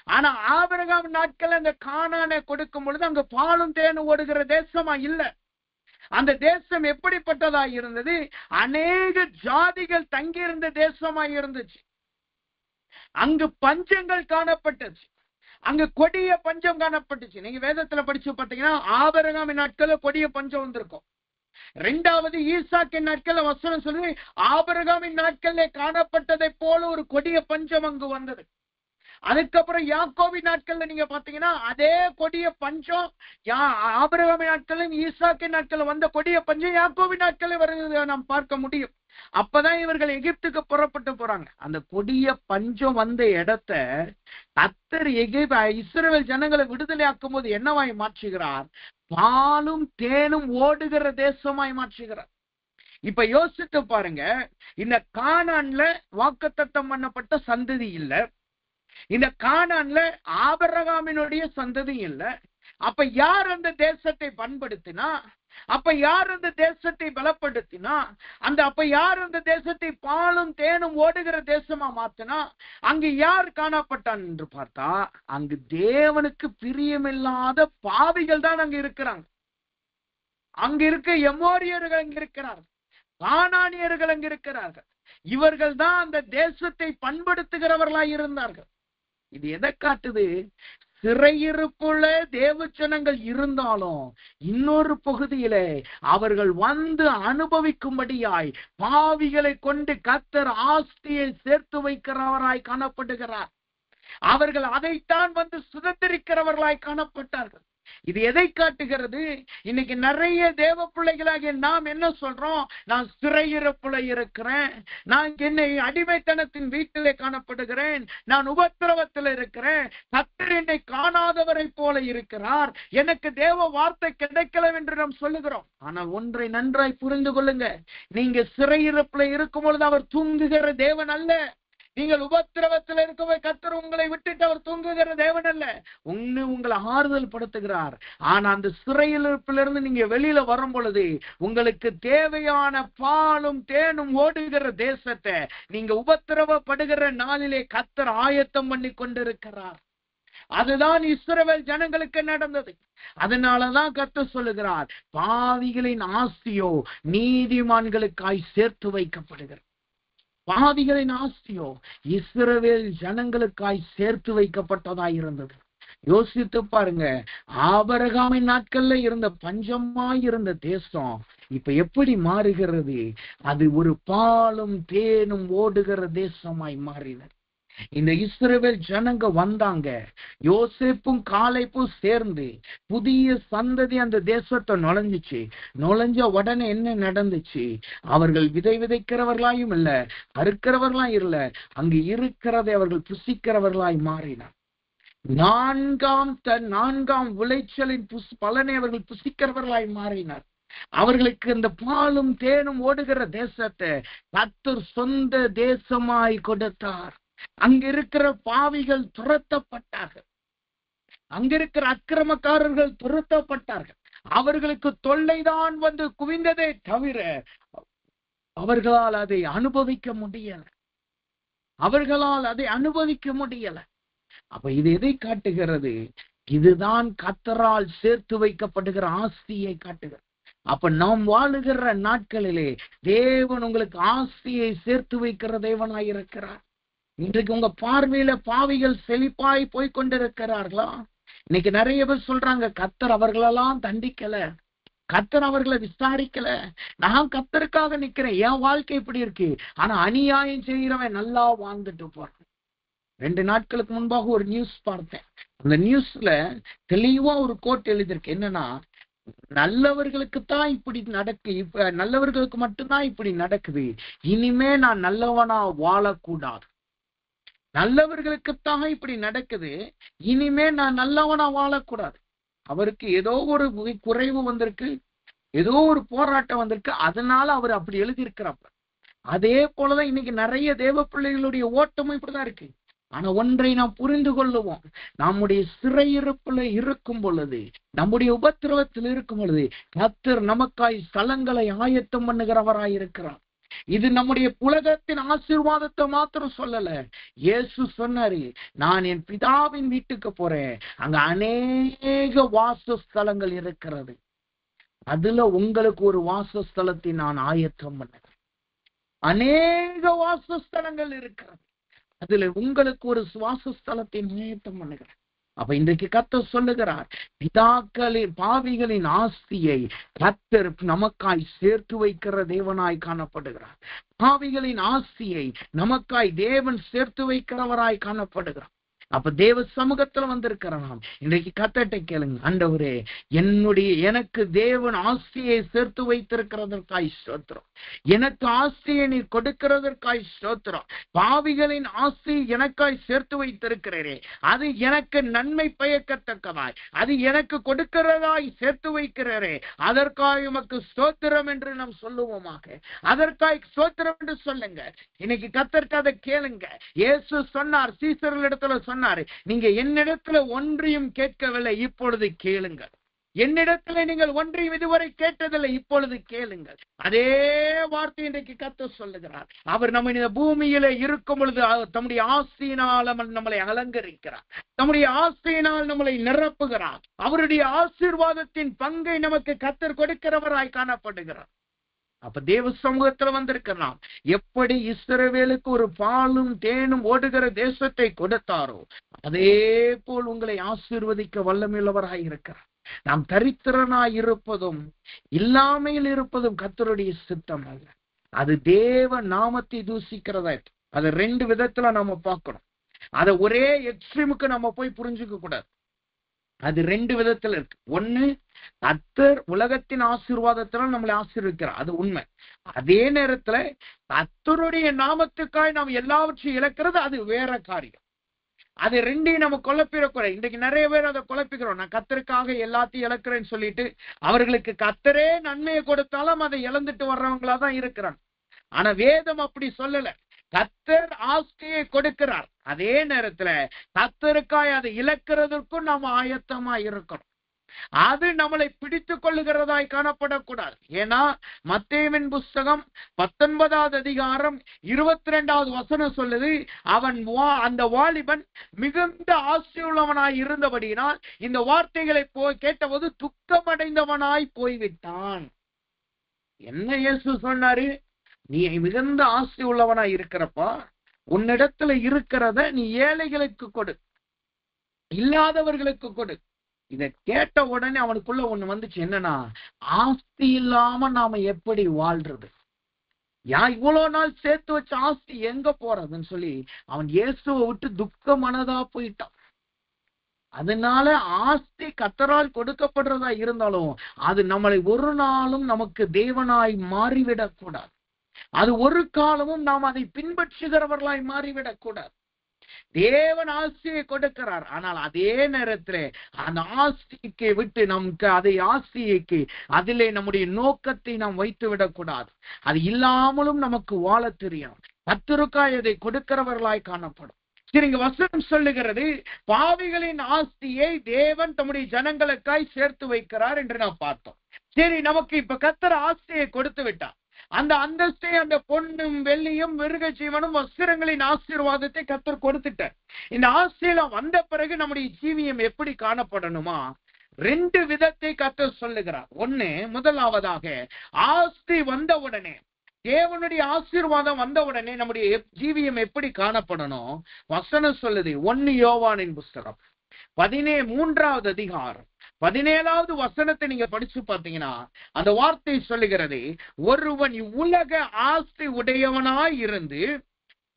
ஆனா ஆபிரகாம் நாட்கள் அந்த கானானை கொடுக்கும் பொழுது அங்க பாலும் தேனும் ஓடுகிற தேசமா இல்ல. அந்த தேசம் எப்படிப்பட்டதா இருந்தது? அநேக ஜாதிகள் தங்கியிருந்த தேசமா இருந்துச்சு. அங்கு பஞ்சங்கள் காணப்பட்டுச்சு, அங்கு கொடிய பஞ்சம் காணப்பட்டுச்சு. நீங்க வேதத்துல படிச்சு பார்த்தீங்கன்னா ஆபிரகாமின் நாட்கள்ல கொடிய பஞ்சம் வந்திருக்கும். 2வது ஈசாக்கின் நாட்கள்ல வசனம் சொல்லி ஆபிரகாமின் நாட்கள்ல காணப்பட்டதை போல ஒரு கொடிய பஞ்சம் அங்கு வந்தது. அதுக்கப்புறம் யாக்கோபின் நாட்கள்ல நீங்க பாத்தீங்கன்னா அதே கொடிய பஞ்சம் ஆபிரகாமின் நாட்களும் ஈசாக்கின் நாட்கள்ல வந்த கொடிய பஞ்சம் யாக்கோபின் நாட்கள்ல வருவதை நாம் பார்க்க முடியும். அப்பதான் இவர்கள் எகிப்துக்கு புறப்பட்டு போறாங்க. அந்த கொடிய பஞ்சம் வந்த இடத்த கர்த்தர் இஸ்ரவேல் ஜனங்களை விடுதலை ஆக்கும் போது என்னவாய் மாற்றுகிறார்? பாலும் தேனும் ஓடுகிற தேசமாய் மாற்றுகிறார். இப்ப யோசித்து பாருங்க, இந்த கானான்ல வாக்குத்தத்தம் பண்ணப்பட்ட சந்ததி இல்ல, இந்த கானான்ல ஆபிரகாமினுடைய சந்ததி இல்ல. அப்ப யார் அந்த தேசத்தை பண்படுத்தினா? அப்ப யார் அந்த தேசத்தை பலப்படுத்தினா? அப்ப யார் அந்த தேசத்தை பாலும் தேனும் ஓடுகிற தேசமா மாத்தினா? அங்கு யார் காணப்பட்டான் என்று பார்த்தா, அங்கு தேவனுக்கு பிரியமில்லாத பாவிகள் தான் அங்கு இருக்கிறாங்க. அங்க இருக்க எமோரியர்கள் அங்க இருக்கிறார்கள், கானானியர்கள் அங்கு இருக்கிறார்கள். இவர்கள் தான் அந்த தேசத்தை பண்படுத்துகிறவர்களாய் இருந்தார்கள். இது எதை காட்டுது? சிறையிருப்புள்ள தேவஜனங்கள் இருந்தாலும் இன்னொரு பகுதியில அவர்கள் வந்து அனுபவிக்கும்படியாய் பாவிகளை கொண்டு கர்த்தர் ஆஸ்தியை சேர்த்து வைக்கிறவராய் காணப்படுகிறார். அவர்கள் அதைத்தான் வந்து சுதந்திரிக்கிறவர்களாய் காணப்பட்டார்கள். இது எதை காட்டுகிறது? இன்னைக்கு நிறைய தேவ பிள்ளைகளாகிய நாம் என்ன சொல்றோம்? நான் சிறையிருப்புல இருக்கிறேன், நான் என்னை அடிமைத்தனத்தின் வீட்டிலே காணப்படுகிறேன், நான் உபத்திரவத்தில் இருக்கிறேன், கர்த்தர் என்னை காணாதவரை போல இருக்கிறார், எனக்கு தேவ வார்த்தை கிடைக்கல என்று நாம் சொல்லுகிறோம். ஆனால் ஒன்றை நன்றாய் புரிந்து கொள்ளுங்க, நீங்க சிறையிருப்புல இருக்கும் பொழுது அவர் தூங்குகிற தேவன் அல்ல. நீங்கள் உபத்திரவத்தில் இருக்கவே கர்த்தர் உங்களை விட்டுட்டு அவர் தூங்குகிற தேவன் அல்ல. உங்களை ஆறுதல் படுத்துகிறார். ஆனா அந்த சிறையிருப்பிலிருந்து நீங்க வெளியில வரும் பொழுது உங்களுக்கு தேவையான பாலும் தேனும் ஓடுகிற தேசத்தை நீங்க உபத்திரவப்படுகிற நாளிலே கர்த்தர் ஆயத்தம் பண்ணி கொண்டிருக்கிறார். அதுதான் இஸ்ரவேல் ஜனங்களுக்கு நடந்தது. அதனாலதான் கர்த்தர் சொல்லுகிறார், பாவிகளின் ஆஸ்தியோ நீதிமான்களுக்காய் சேர்த்து வைக்கப்படுகிறது. பாவிகளின் ஆஸ்தியோ இஸ்ரவேல் ஜனங்களுக்காய் சேர்த்து வைக்கப்பட்டதாய் இருந்தது. யோசித்து பாருங்க, ஆபிரகாமின் நாட்கள்ல இருந்த பஞ்சமாய் இருந்த தேசம் இப்ப எப்படி மாறுகிறது? அது ஒரு பாலும் தேனும் ஓடுகிற தேசமாய் மாறினது. இந்த இஸ்ரவேல் ஜனங்க வந்தாங்க. யோசேப்பும் காலேப்பும் சேர்ந்து புதிய சந்ததி அந்த தேசத்தை நுழைஞ்ச உடனே என்ன நடந்துச்சு? அவர்கள் விதை விதைக்கிறவர்களாயும் இல்ல, அறுக்கிறவர்களாயும் இல்ல, அங்கு இருக்கிறதை அவர்கள் புசிக்கிறவர்களாய் மாறினார். நான்காம் விளைச்சலின் பலனை அவர்கள் புசிக்கிறவர்களாய் மாறினார். அவர்களுக்கு இந்த பாலும் தேனும் ஓடுகிற தேசத்தை கர்த்தர் சொந்த தேசமாய் கொடுத்தார். அங்க இருக்கிற பாவிகள் துரத்தப்பட்டார்கள், அங்க இருக்கிற அக்கிரமக்காரர்கள் துரத்தப்பட்டார்கள். அவர்களுக்கு தொல்லைதான் வந்து குவிந்ததே தவிர அவர்களால் அதை அனுபவிக்க முடியல. அப்ப இது எதை காட்டுகிறது? இதுதான் கர்த்தரால் சேர்த்து வைக்கப்படுகிற ஆஸ்தியை காட்டுகிறது. அப்ப நாம் வாழுகிற நாட்களிலே தேவன் உங்களுக்கு ஆஸ்தியை சேர்த்து வைக்கிற தேவனாயிருக்கிறார். இன்றைக்கு உங்க பார்வையில பாவிகள் செழிப்பாய் போய்கொண்டிருக்கிறார்களா? இன்னைக்கு நிறைய பேர் சொல்றாங்க, கர்த்தர் அவர்களெல்லாம் தண்டிக்கல, கர்த்தர் அவர்களை விசாரிக்கல, நான் கர்த்தருக்காக நிக்கிறேன், என் வாழ்க்கை இப்படி இருக்கு, ஆனா அநியாயம் செய்கிறவன் நல்லா வாழ்ந்துட்டு போறான். 2 நாட்களுக்கு முன்பாக ஒரு நியூஸ் பார்த்தேன். அந்த நியூஸ்ல தெளிவா ஒரு கோட் எழுதியிருக்கு. என்னன்னா, நல்லவர்களுக்குத்தான் இப்படி நல்லவர்களுக்கு மட்டும்தான் இப்படி நடக்குது, இனிமே நான் நல்லவனா வாழக்கூடாது. நல்லவர்களுக்குத்தான் இப்படி நடக்குது, இனிமே நான் நல்லவனா வாழக்கூடாது. அவருக்கு ஏதோ ஒரு குறைவு வந்திருக்கு, ஏதோ ஒரு போராட்டம் வந்திருக்கு, அதனால அவர் அப்படி எழுதியிருக்கிறப்ப. அதே போலதான் இன்னைக்கு நிறைய தேவ பிள்ளைகளுடைய ஓட்டமும் இப்படிதான் இருக்கு. ஆனா ஒன்றை நாம் புரிந்து கொள்ளுவோம், நம்முடைய சிறையிருப்புல இருக்கும் பொழுது, நம்முடைய உபத்திரவத்தில் இருக்கும் பொழுது கர்த்தர் நமக்காய் ஸ்தலங்களை ஆயத்தம் பண்ணுகிறவராய் இருக்கிறார். இது நம்முடைய உலகத்தின் ஆசீர்வாதத்தை மாத்திரம் சொல்லல. இயேசு சொன்னாரு, நான் என் பிதாவின் வீட்டுக்கு போறேன், அங்க அநேக வாசஸ்தலங்கள் இருக்கிறது, அதுல உங்களுக்கு ஒரு வாசஸ்தலத்தை நான் ஆயத்தம் பண்ணுறேன். அநேக வாசஸ்தலங்கள் இருக்கிறது, அதுல உங்களுக்கு ஒரு வாசஸ்தலத்தை ஆயத்தம் பண்ணுகிறேன். அப்ப இன்றைக்கு கர்த்தர் சொல்லுகிறார், பாவிகளின் ஆஸ்தியை கர்த்தர் நமக்காய் சேர்த்து வைக்கிற தேவனாய் காணப்படுகிறார். பாவிகளின் ஆஸ்தியை நமக்காய் தேவன் சேர்த்து வைக்கிறவராய் காணப்படுகிறார். அப்ப தேவ சமூகத்துல வந்திருக்கிறோம். இன்றைக்கு கர்த்தர்ட்ட கேளுங்க, ஆண்டவரே, எனக்கு தேவன் ஆஸ்தியை சேர்த்து வைத்திருக்கிறதற்காய் ஸ்தோத்திரம், எனக்கு ஆஸ்தியை நீ கொடுக்கிறதற்காய் ஸ்தோத்திரம். பாவிகளின் ஆஸ்தி எனக்காய் சேர்த்து வைத்திருக்கிறீரே, அது எனக்கு நன்மை பயக்கத்தக்கதாய், அது எனக்கு கொடுக்கிறதாய் சேர்த்து வைக்கிறீரே, அதற்காக உமக்கு ஸ்தோத்திரம் என்று நாம் சொல்லுவோமாக. அதற்காய் ஸ்தோத்திரம் என்று சொல்லுங்க. இன்னைக்கு கர்த்தர்ட்ட அதை கேளுங்க. இயேசு சொன்னார், சீசர்களிடத்துல சொன்னார், நீங்க என்னிடத்துல ஒன்றையும் கேட்கவில்லை, இப்பொழுது கேளுங்கள். என்னிடத்துல நீங்கள் ஒன்றையும் இதுவரை கேட்டதில்லை, இப்பொழுது கேளுங்கள். அதே வார்த்தை இன்றைக்கு கர்த்தர் சொல்லுகிறார். அவர் நம்ம இந்த பூமியில இருக்கும் பொழுது தம்முடைய ஆசையினால் நம்மளை அலங்கரிக்கிறார், தம்முடைய ஆசையினால் நம்மளை நிரப்புகிறார். அவருடைய ஆசீர்வாதத்தின் பங்கை நமக்கு கர்த்தர் கொடுக்கிறவராய் காணப்படுகிறார். அப்ப தேவ சமூகத்துல வந்திருக்கலாம். எப்படி இஸ்ரவேலுக்கு ஒரு பாலும் தேனும் ஓடுகிற தேசத்தை கொடுத்தாரோ, அதே போல் உங்களை ஆசீர்வதிக்க வல்லமையுள்ளவராய் இருக்கிறார். நாம் தரித்திரனாய் இருப்பதும் இல்லாமையில் இருப்பதும் கர்த்தருடைய சித்தம் அல்ல, அது தேவ நாமத்தை தூசிக்கிறதா. அதை 2 விதத்துல நம்ம பார்க்கணும். அதை ஒரே எக்ஸ்ட்ரீமுக்கு நம்ம போய் புரிஞ்சுக்க கூடாது. அது 2 விதத்துல இருக்கு. ஒண்ணு, கர்த்தர் உலகத்தின் ஆசீர்வாதத்தினால் நம்மளை ஆசீர்வதிக்கிறார், அது உண்மை. அதே நேரத்துல கர்த்தருடைய நாமத்துக்காய் நாம் எல்லாவற்றையும் இழக்கிறது, அது வேற காரியம். அது 2ஐயும் நம்ம குழப்பிடக்கூடாது. இன்றைக்கு நிறைய பேர் அதை குழப்பிக்கிறோம். நான் கர்த்தருக்காக எல்லாத்தையும் இழக்கிறேன்னு சொல்லிட்டு அவர்களுக்கு கர்த்தரே நன்மையை கொடுத்தாலும் அதை இழந்துட்டு வர்றவங்களா தான் இருக்கிறாங்க. ஆனா வேதம் அப்படி சொல்லல. கர்த்தர் ஆஸ்தியை கொடுக்கிறார், அதே நேரத்துல கர்த்தருக்காய் அதை இழக்கிறதுக்கும் நாம் ஆயத்தமா இருக்கணும். அது நம்மளை பிடித்துக் கொள்ளுகிறதாய் காணப்படக்கூடாது. ஏன்னா மத்தேயுவின் புஸ்தகம் 19வது அதிகாரம் 22வது வசனம் சொல்லுது, அந்த வாலிபன் மிகுந்த ஆசையுள்ளவனாய் இருந்தபடியினால் இந்த வார்த்தைகளை கேட்டபோது துக்கமடைந்தவனாய் போய்விட்டான். என்ன இயேசு சொன்னாரு? நீ மிகுந்த ஆசை உள்ளவனா இருக்கிறப்பா, உன்னிடத்துல இருக்கிறத நீ ஏழைகளுக்கு கொடு, இல்லாதவர்களுக்கு கொடு. இத கேட்ட உடனே அவனுக்குள்ள ஒண்ணு வந்துச்சு. என்னன்னா, ஆஸ்தி இல்லாம நாம எப்படி வாழ்றது, இவ்வளவு நாள் சேர்த்து வச்ச ஆஸ்தி எங்க போறதுன்னு சொல்லி அவன் இயேசுவை விட்டு துக்க மனதா போயிட்டான். அதனால ஆஸ்தி கர்த்தரால் கொடுக்கப்படுறதா இருந்தாலும் அது நம்மளை ஒரு நாளும் நமக்கு தேவனாய் மாறிவிடக் கூடாது. அது ஒரு காலமும் நாம் அதை பின்பற்றுகிறவர்களாய் மாறிவிடக் கூடாது. தேவன் ஆஸ்தியை கொடுக்கிறார், ஆனால் அதே நேரத்தில் அந்த ஆஸ்திக்கு விட்டு நமக்கு அதை ஆஸ்திக்கு அதிலே நம்முடைய நோக்கத்தை நாம் வைத்து விடக்கூடாது. அது இல்லாமலும் நமக்கு வாழ தெரியும். கர்த்தருக்காய் அதை கொடுக்கிறவர்களாய் காணப்படும். சரி, இங்க வசனம் சொல்லுகிறது, பாவிகளின் ஆஸ்தியை தேவன் தம்முடைய ஜனங்களுக்காய் சேர்த்து வைக்கிறார் என்று நாம் பார்த்தோம். சரி, நமக்கு இப்ப கர்த்தர் ஆஸ்தியை கொடுத்து விட்டார். அந்த அந்தஸ்தை, அந்த பொன்னும் வெள்ளியும் மிருக ஜீவனும் வஸ்திரங்களின் ஆசீர்வாதத்தை கர்த்தர் கொடுத்துட்டார். இந்த ஆஸ்தியெல்லாம் வந்த பிறகு நம்முடைய ஜீவியம் எப்படி காணப்படணுமா? 2 விதத்தை கர்த்தர் சொல்லுகிறார். முதலாவதாக, ஆஸ்தி வந்த உடனே, தேவனுடைய ஆசீர்வாதம் வந்த உடனே நம்முடைய ஜீவியம் எப்படி காணப்படணும்? வசனம் சொல்லுது. 1 யோவானின் புஸ்தகம் 13வது அதிகாரம் 17வது வசனத்தை நீங்க படிச்சு பார்த்தீங்கன்னா அந்த வார்த்தை சொல்லுகிறது, ஒருவன் இவ்வுலக ஆஸ்தி உடையவனாய் இருந்து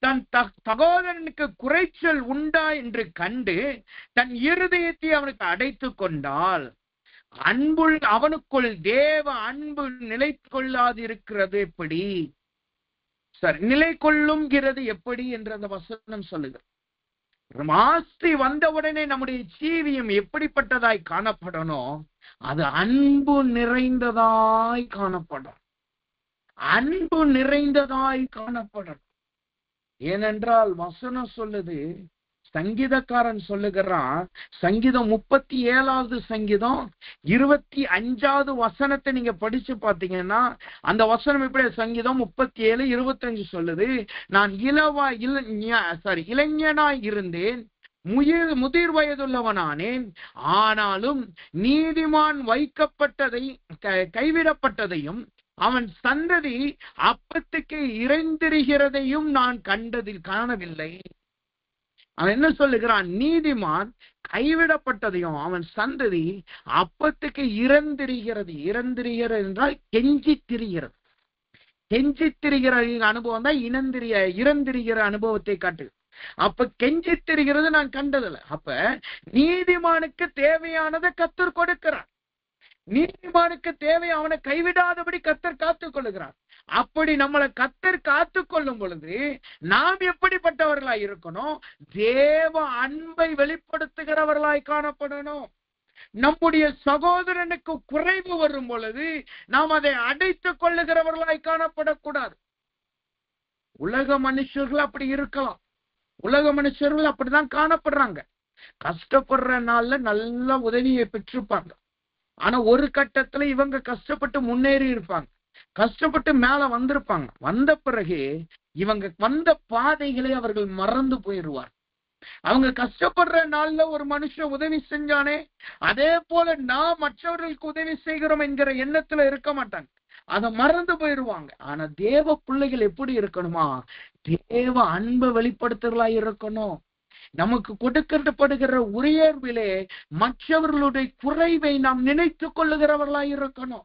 தன் சகோதரனுக்கு குறைச்சல் உண்டா என்று கண்டு தன் இருதயத்தை அவனுக்கு அடைத்து கொண்டால் அவனுக்குள் தேவ அன்பு நிலை கொள்ளாதிருக்கிறது எப்படி? நிலை கொள்ளுங்கிறது எப்படி என்று அந்த வசனம் சொல்லுகிறது. ஆஸ்தி வந்தவுடனே நம்முடைய ஜீவியம் எப்படிப்பட்டதாய் காணப்படணும்? அது அன்பு நிறைந்ததாய் காணப்படும். அன்பு நிறைந்ததாய் காணப்படும். ஏனென்றால் வசனம் சொல்லுது, சங்கீதக்காரன் சொல்லுகிறான், சங்கீதம் 37வது சங்கீதம் 25வது வசனத்தை நீங்க படிச்சு பார்த்தீங்கன்னா அந்த வசனம் எப்படி? சங்கீதம் 37:25 சொல்லுது, நான் இளைஞனாய் இருந்தேன், முதிர் வயதுள்ளவனானேன், ஆனாலும் நீதிமான் கைவிடப்பட்டதையும் அவன் சந்ததி அப்பத்துக்கு இறைந்திருக்கிறதையும் நான் காணவில்லை. அவன் என்ன சொல்லுகிறான்? நீதிமான் கைவிடப்பட்டதையும் அவன் சந்ததி அப்பத்துக்கு இறந்திருக்கிறது என்றால் கெஞ்சி திரிகிறது. கெஞ்சி திரிகிற அனுபவம் தான் இறந்திருக்கிற அனுபவத்தை காட்டு. அப்ப கெஞ்சி திரிகிறது நான் கண்டதில்லை. அப்ப நீதிமானுக்கு தேவையானதை கர்த்தர் கொடுக்கிறார். நீதிமானுக்கு தேவை அவனை கைவிடாதபடி கர்த்தர் காத்துக் கொள்ளுகிறார். அப்படி நம்மளை கர்த்தர் காத்துக் கொள்ளும் பொழுது நாம் எப்படிப்பட்டவர்களாய் இருக்கணும்? தேவ அன்பை வெளிப்படுத்துகிறவர்களாய் காணப்படணும். நம்முடைய சகோதரனுக்கு குறைவு வரும் பொழுது நாம் அதை அடைத்துக் கொள்ளுகிறவர்களாய் காணப்படக்கூடாது. உலக மனுஷர்கள் அப்படி இருக்கலாம். உலக மனுஷர்கள் அப்படிதான் காணப்படுறாங்க. கஷ்டப்படுற நாள்ல நல்ல உதவியை பெற்றிருப்பாங்க. ஆனா ஒரு கட்டத்துல இவங்க கஷ்டப்பட்டு முன்னேறி இருப்பாங்க, கஷ்டப்பட்டு மேல வந்திருப்பாங்க. வந்த பிறகு இவங்க வந்த பாதைகளை அவர்கள் மறந்து போயிடுவார். அவங்க கஷ்டப்படுற நாள்ல ஒரு மனுஷன் உதவி செஞ்சானே, அதே போல நான் மற்றவர்களுக்கு உதவி செய்கிறோம் என்கிற எண்ணத்துல இருக்க மாட்டாங்க, அதை மறந்து போயிடுவாங்க. ஆனா தேவ பிள்ளைகள் எப்படி இருக்கணுமா? தேவ அன்பை வெளிப்படுத்துறதா இருக்கணும். நமக்கு கொடுக்கப்படுகிற உயர்விலே மற்றவர்களுடைய குறைவை நாம் நினைத்து கொள்ளுகிறவர்களாய் இருக்கணும்.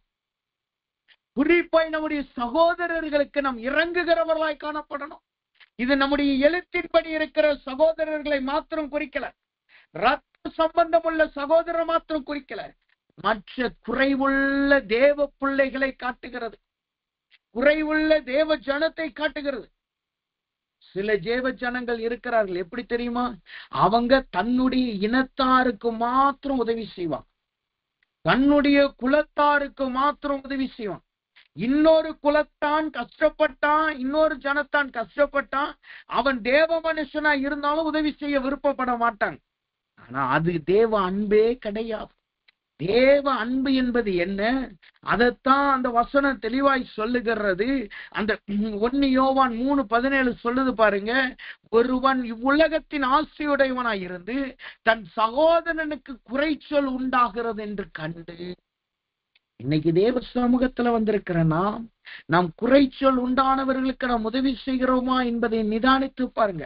குறிப்பாய் நம்முடைய சகோதரர்களுக்கு நாம் இறங்குகிறவர்களாய் காணப்படணும். இது நம்முடைய எழுத்தின்படி இருக்கிற சகோதரர்களை மாத்திரம் குறிக்கல, ரத்த சம்பந்தம் உள்ள சகோதரர் மாத்திரம் குறிக்கல, மற்ற குறைவுள்ள தேவ பிள்ளைகளை காட்டுகிறது, குறைவுள்ள தேவ ஜனத்தை காட்டுகிறது. சில தேவ ஜனங்கள் இருக்கிறார்கள், எப்படி தெரியுமா? அவங்க தன்னுடைய இனத்தாருக்கு மாத்திரம் உதவி செய்வாங்க, தன்னுடைய குலத்தாருக்கு மாத்திரம் உதவி செய்வான். இன்னொரு குலத்தான் கஷ்டப்பட்டான், இன்னொரு ஜனத்தான் கஷ்டப்பட்டான், அவன் தேவ மனுஷனா இருந்தாலும் உதவி செய்ய விருப்பப்பட மாட்டாங்க. ஆனா அது தேவ அன்பே கிடையாது. தேவ அன்பு என்பது என்ன? அதைத்தான் அந்த வசனம் தெளிவாய் சொல்லுகிறது. அந்த 1 யோவான் 3:17 சொல்லுது பாருங்க, ஒருவன் இவ்வுலகத்தின் ஆசையுடையவனாய் இருந்து தன் சகோதரனுக்கு குறைச்சல் உண்டாகிறது என்று கண்டு. இன்னைக்கு தேவ சமூகத்துல வந்திருக்கிற நாம் குறைச்சல் உண்டானவர்களுக்கு நாம் உதவி செய்கிறோமா என்பதை நிதானித்து பாருங்க.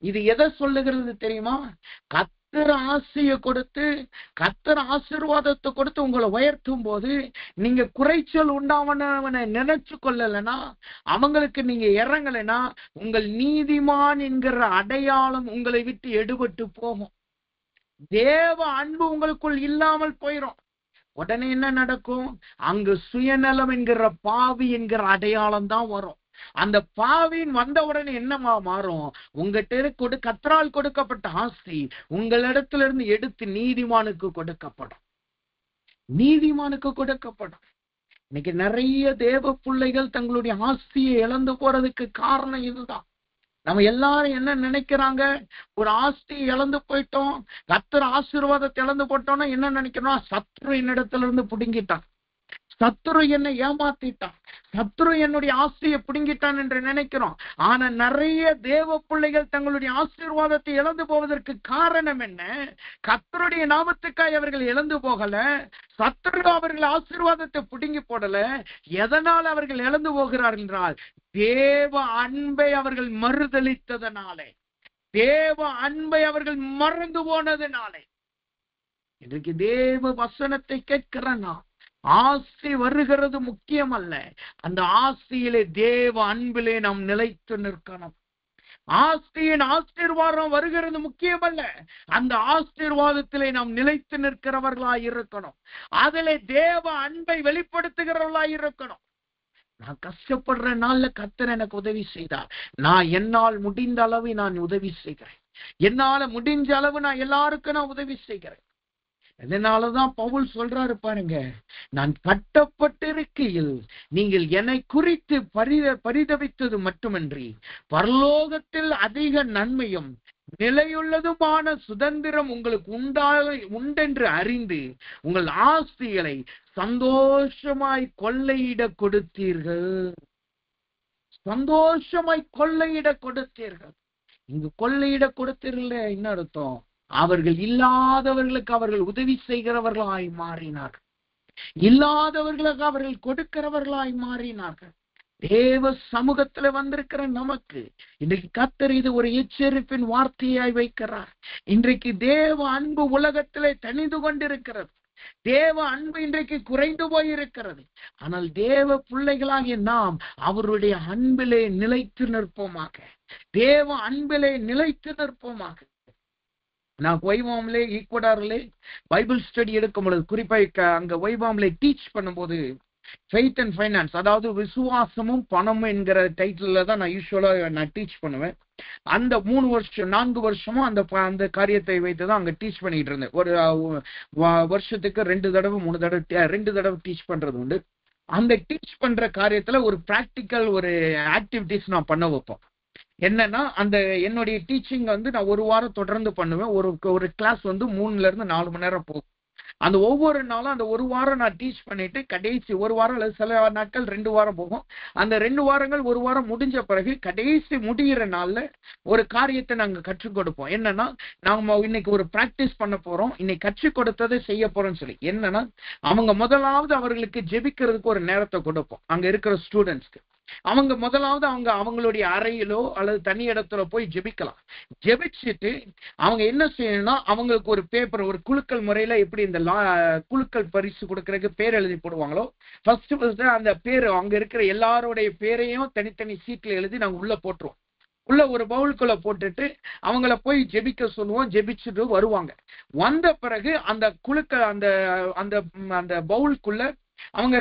இது எதை சொல்லுகிறது தெரியுமா? கர்த்தர் ஆசையை கொடுத்து, கர்த்தர் ஆசீர்வாதத்தை கொடுத்து உங்களை உயர்த்தும் போது நீங்க குறைச்சல் உண்டாவனவனை நினைச்சு கொள்ளலைன்னா, அவங்களுக்கு நீங்க இறங்கலைன்னா, உங்கள் நீதிமான் என்கிற அடையாளம் உங்களை விட்டு எடுபட்டு போகும். தேவ அன்பு உங்களுக்குள் இல்லாமல் போயிடும். உடனே என்ன நடக்கும்? அங்கு சுயநலம் என்கிற பாவி என்கிற அடையாளம் தான் வரும். அந்த பாவின் வந்த உடனே என்னமா மாறும்? உங்ககிட்ட கர்த்தரால் கொடுக்கப்பட்ட ஆஸ்தி உங்களிடத்திலிருந்து எடுத்து நீதிமானுக்கு கொடுக்கப்படும். நீதிமானுக்கு கொடுக்கப்படும். இன்னைக்கு நிறைய தேவ பிள்ளைகள் தங்களுடைய ஆஸ்தியை இழந்து போறதுக்கு காரணம் இதுதான். நம்ம எல்லாரும் என்ன நினைக்கிறாங்க? ஒரு ஆஸ்தி இழந்து போயிட்டோம், கர்த்தர் ஆசீர்வாதத்தை இழந்து போட்டோம்னா என்ன நினைக்கிறோம்? சத்ரு என்னிடத்துல இருந்து புடுங்கிட்டான், சத்ரு என்னை ஏமாத்திட்டான், சத்ரு என்னுடைய ஆஸ்தியை பிடுங்கிட்டான் என்று நினைக்கிறோம். ஆனா நிறைய தேவ பிள்ளைகள் தங்களுடைய ஆசீர்வாதத்தை இழந்து போவதற்கு காரணம் என்ன? கர்த்தருடைய நாமத்துக்காய் அவர்கள் இழந்து போகல, சத்ரு அவர்கள் ஆசீர்வாதத்தை பிடுங்கி போடல. எதனால் அவர்கள் இழந்து போகிறார்கள் என்றால், தேவ அன்பை அவர்கள் மறுதலித்ததனாலே, தேவ அன்பை அவர்கள் மறந்து போனதுனாலே. இன்றைக்கு தேவ வசனத்தை கேட்கிறேன்னா, ஆசி வருகிறது முக்கியம் அல்ல, அந்த ஆசியிலே தேவ அன்பிலே நாம் நிலைத்து நிற்கணும். ஆஸ்தியின் ஆசீர்வாதம் வருகிறது முக்கியம் அல்ல, அந்த ஆசீர்வாதத்திலே நாம் நிலைத்து நிற்கிறவர்களாய் இருக்கணும். அதிலே தேவ அன்பை வெளிப்படுத்துகிறவர்களாய் இருக்கணும். நான் கஷ்டப்படுற நாள்ல கர்த்தர் எனக்கு உதவி செய்தார், நான் என்னால் முடிந்த அளவு நான் உதவி செய்கிறேன், என்னால முடிஞ்ச அளவு நான் எல்லாருக்கும் நான் உதவி செய்கிறேன். இதனாலதான் பவுல் சொல்றாரு பாருங்க, நான் கட்டப்பட்டிருக்கையில் நீங்கள் என்னை குறித்து பரிதவித்தது மட்டுமின்றி பரலோகத்தில் அதிக நன்மையும் நிலையுள்ளதுமான சுதந்திரம் உங்களுக்கு உண்டென்று அறிந்து உங்கள் ஆஸ்திகளை சந்தோஷமாய் கொள்ளையிட கொடுத்தீர்கள். சந்தோஷமாய் கொள்ளையிட கொடுத்தீர்கள். இங்கு கொள்ளையிட கொடுத்தீர்கள் என்ன அர்த்தம்? அவர்கள் இல்லாதவர்களுக்கு அவர்கள் உதவி செய்கிறவர்களாய் மாறினார்கள், இல்லாதவர்களுக்கு அவர்கள் கொடுக்கிறவர்களாய் மாறினார்கள். தேவ சமூகத்துல வந்திருக்கிற நமக்கு இன்றைக்கு கர்த்தர் இது ஒரு எச்சரிப்பின் வார்த்தையாய் வைக்கிறார். இன்றைக்கு தேவ அன்பு உலகத்திலே தணிந்து கொண்டிருக்கிறது, தேவ அன்பு இன்றைக்கு குறைந்து போயிருக்கிறது. ஆனால் தேவ பிள்ளைகளாகிய நாம் அவருடைய அன்பிலே நிலைத்து நிற்போமாக, தேவ அன்பிலே நிலைத்து நிற்போமாக. நான் வைவாம்லே ஈக்குவடார்லே பைபிள் ஸ்டடி எடுக்கும் பொழுது, குறிப்பா அங்க வைவாம்லே டீச் பண்ணும்போது ஃபெய்த் அண்ட் ஃபைனான்ஸ், அதாவது விசுவாசமும் பணமும் என்கிற டைட்டில் தான் நான் யூஸ்வலா நான் டீச் பண்ணுவேன். அந்த 4 வருஷமும் அந்த காரியத்தை வைத்துதான் அங்க டீச் பண்ணிட்டு இருந்தேன். ஒரு வருஷத்துக்கு 2 தடவை டீச் பண்றது உண்டு. அந்த டீச் பண்ற காரியத்துல ஒரு பிராக்டிக்கல் ஒரு ஆக்டிவிட்டிஸ் நான் பண்ண வைப்போம். என்னன்னா, அந்த என்னுடைய டீச்சிங் நான் ஒரு வாரம் தொடர்ந்து பண்ணுவேன். ஒரு கிளாஸ் 3 இருந்து 4 மணி நேரம் போகும். அந்த ஒவ்வொரு நாளும் அந்த ஒரு வாரம் நான் டீச் பண்ணிட்டு கடைசி ஒரு வாரம் அல்லது சில நாட்கள் 2 வாரம் போகும். அந்த 2 வாரங்கள் ஒரு வாரம் முடிஞ்ச பிறகு கடைசி முடிகிற நாள்ல ஒரு காரியத்தை நாங்க கற்றுக் கொடுப்போம். என்னன்னா, நாம இன்னைக்கு ஒரு பிராக்டிஸ் பண்ண போறோம், இன்னைக்கு கற்றுக் கொடுத்ததை செய்ய போறோம்னு சொல்லி. என்னன்னா, அவங்க முதலாவது அவர்களுக்கு ஜெபிக்கிறதுக்கு ஒரு நேரத்தை கொடுப்போம். அங்க இருக்கிற ஸ்டூடெண்ட்ஸ்க்கு அவங்க முதலாவது அவங்களுடைய அறையிலோ அல்லது தனி இடத்துல போய் ஜெபிக்கலாம். ஜெபிச்சுட்டு அவங்க என்ன செய்யணும்னா, அவங்களுக்கு ஒரு பேப்பர், ஒரு குலுக்கல் முறையில எப்படி இந்த குலுக்கல் பரிசு கொடுக்கறதுக்கு பேர் எழுதி போடுவாங்களோ, ஃபர்ஸ்ட் அந்த பேரு அங்க இருக்கிற எல்லாருடைய பேரையும் தனித்தனி சீட்ல எழுதி நாங்க உள்ள போட்டுருவோம். உள்ள ஒரு பவுலுக்குள்ள போட்டுட்டு அவங்கள போய் ஜெபிக்க சொல்லுவோம். ஜெபிச்சுட்டு வருவாங்க. வந்த பிறகு அந்த குலுக்கல் அந்த பவுலுக்குள்ள அவங்க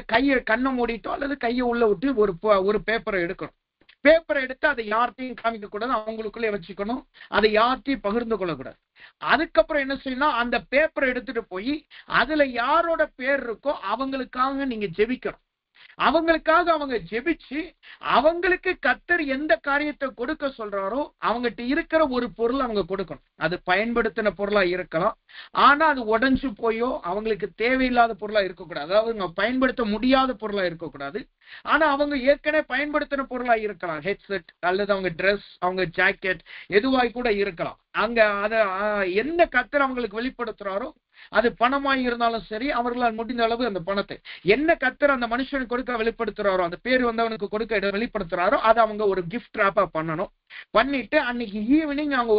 கண்ணை மூடிட்டோ அல்லது கையை உள்ள விட்டு ஒரு பேப்பரை எடுக்கணும். பேப்பரை எடுத்து அதை யார்ட்டையும் காமிக்க கூடாது, அவங்களுக்குள்ளே வச்சுக்கணும். அதை யார்ட்டையும் பகிர்ந்து கொள்ளக்கூடாது. அதுக்கப்புறம் என்ன செய்யணும், அந்த பேப்பரை எடுத்துட்டு போய் அதுல யாரோட பேர் இருக்கோ அவங்களுக்காக நீங்க ஜெபிக்கணும். அவங்களுக்காக அவங்க ஜெபிச்சு அவங்களுக்கு கர்த்தர் எந்த காரியத்தை கொடுக்க சொல்றாரோ அவங்ககிட்ட இருக்கிற ஒரு பொருள் அவங்க கொடுக்கணும். அது பயன்படுத்தின பொருளா இருக்கலாம், ஆனா அது உடைஞ்சு போயோ அவங்களுக்கு தேவையில்லாத பொருளா இருக்கக்கூடாது. அதாவது அவங்க பயன்படுத்த முடியாத பொருளா இருக்கக்கூடாது, ஆனா அவங்க ஏற்கனவே பயன்படுத்தின பொருளா இருக்கலாம். ஹெட்செட் அல்லது அவங்க ட்ரெஸ், அவங்க ஜாக்கெட், எதுவாய் கூட இருக்கலாம். அங்க அத என்ன கர்த்தர் அவங்களுக்கு வெளிப்படுத்துறாரோ, அது பணமாய் இருந்தாலும் சரி, அவர்களால் முடிந்த அளவு அந்த பணத்தை என்ன கர்த்தர் அந்த மனுஷனுக்கு கொடுக்க வெளிப்படுத்துறாரோ, அந்த பேர் அவனுக்கு கொடுக்க வெளிப்படுத்துறாரோ, அதை அவங்க ஒரு கிஃப்ட் ராப்பா பண்ணணும். பண்ணிட்டு அன்னைக்கு ஈவினிங் அவங்க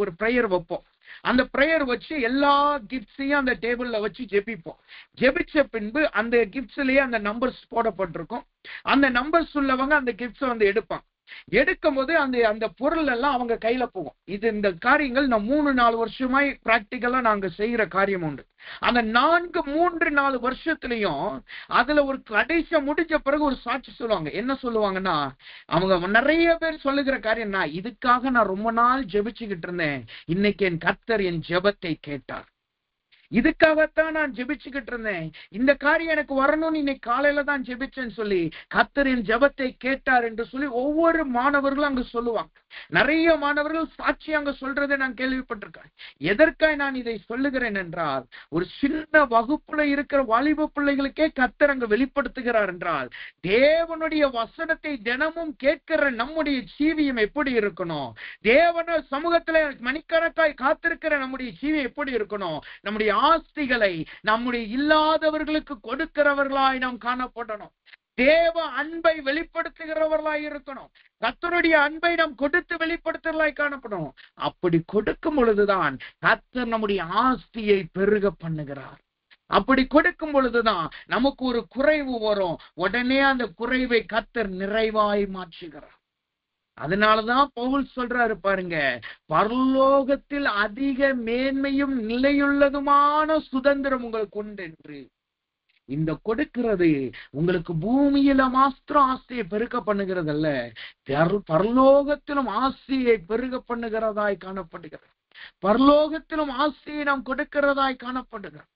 ஒரு பிரேயர் வைப்போம். அந்த பிரேயர் வச்சு எல்லா கிஃப்ட்ஸையும் அந்த டேபிள்ல வச்சு ஜெபிப்போம். ஜெபிச்ச பின்பு அந்த கிஃப்ட்ஸ்லயே அந்த நம்பர்ஸ் போடப்பட்டிருக்கும். அந்த நம்பர்ஸ் உள்ளவங்க அந்த கிஃப்ட்ஸ் வந்து எடுப்பாங்க. எடுக்கும் போது அந்த பொருள் எல்லாம் அவங்க கையில போகும். இது இந்த காரியங்கள் நான் 3-4 வருஷமாய் பிராக்டிக்கலா நாங்க செய்யற காரியம் உண்டு. அந்த 3-4 வருஷத்துலயும் அதுல ஒரு கடைசியா முடிஞ்ச பிறகு ஒரு சாட்சி சொல்லுவாங்க. என்ன சொல்லுவாங்கன்னா, அவங்க நிறைய பேர் சொல்லுகிற காரியம், இதுக்காக நான் ரொம்ப நாள் ஜெபிச்சுக்கிட்டு இருந்தேன், இன்னைக்கு என் கர்த்தர் என் ஜெபத்தை கேட்டார். இதுக்காகத்தான் நான் ஜெபிச்சுக்கிட்டு இருந்தேன், இந்த காரியம் எனக்கு வரணும்னு இன்னைக்கு காலையில தான் ஜெபிச்சேன்னு சொல்லி கர்த்தர் என் ஜெபத்தை கேட்டார் என்று சொல்லி ஒவ்வொரு மாணவர்களும் அங்க சொல்லுவாங்க. நிறைய மாணவர்கள் சாட்சி அங்க சொல்றதை நான் கேள்விப்பட்டிருக்கேன். எதற்காக நான் இதை சொல்லுகிறேன் என்றால், ஒரு சின்ன வகுப்புல இருக்கிற வாலிப பிள்ளைகளுக்கே கர்த்தர் அங்க வெளிப்படுத்துகிறார் என்றால், தேவனுடைய வசனத்தை தினமும் கேட்கிற நம்முடைய ஜீவியம் எப்படி இருக்கணும், தேவன சமூகத்துல மணிக்கணக்காய் காத்திருக்கிற நம்முடைய ஜீவியம் எப்படி இருக்கணும், நம்முடைய ஆஸ்திகளை நம்முடைய இல்லாதவர்களுக்கு கொடுக்கிறவர்களாய் நாம் காணப்படணும். தேவ அன்பை வெளிப்படுத்துகிறவர்களாய் இருக்கணும். கர்த்தருடைய அன்பை நாம் கொடுத்து வெளிப்படுத்துவர்களாய் காணப்படணும். அப்படி கொடுக்கும் பொழுதுதான் கர்த்தர் நம்முடைய ஆஸ்தியை பெருக பண்ணுகிறார். அப்படி கொடுக்கும் பொழுதுதான் நமக்கு ஒரு குறைவு வரும், உடனே அந்த குறைவை கர்த்தர் நிறைவாய் மாற்றுகிறார். அதனாலதான் பவுல் சொல்றாரு பாருங்க, பரலோகத்தில் அதிக மேன்மையும் நிலையுள்ளதுமான சுதந்திரம் உங்களுக்கு உண்டு என்று. இந்த கொடுக்கிறது உங்களுக்கு பூமியில மாத்திரம் ஆசையை பெருக பண்ணுகிறது அல்ல, பரலோகத்திலும் ஆசையை பெருக பண்ணுகிறதாய் காணப்படுகிறது. பரலோகத்திலும் ஆசையை நாம் கொடுக்கிறதாய் காணப்படுகிறது.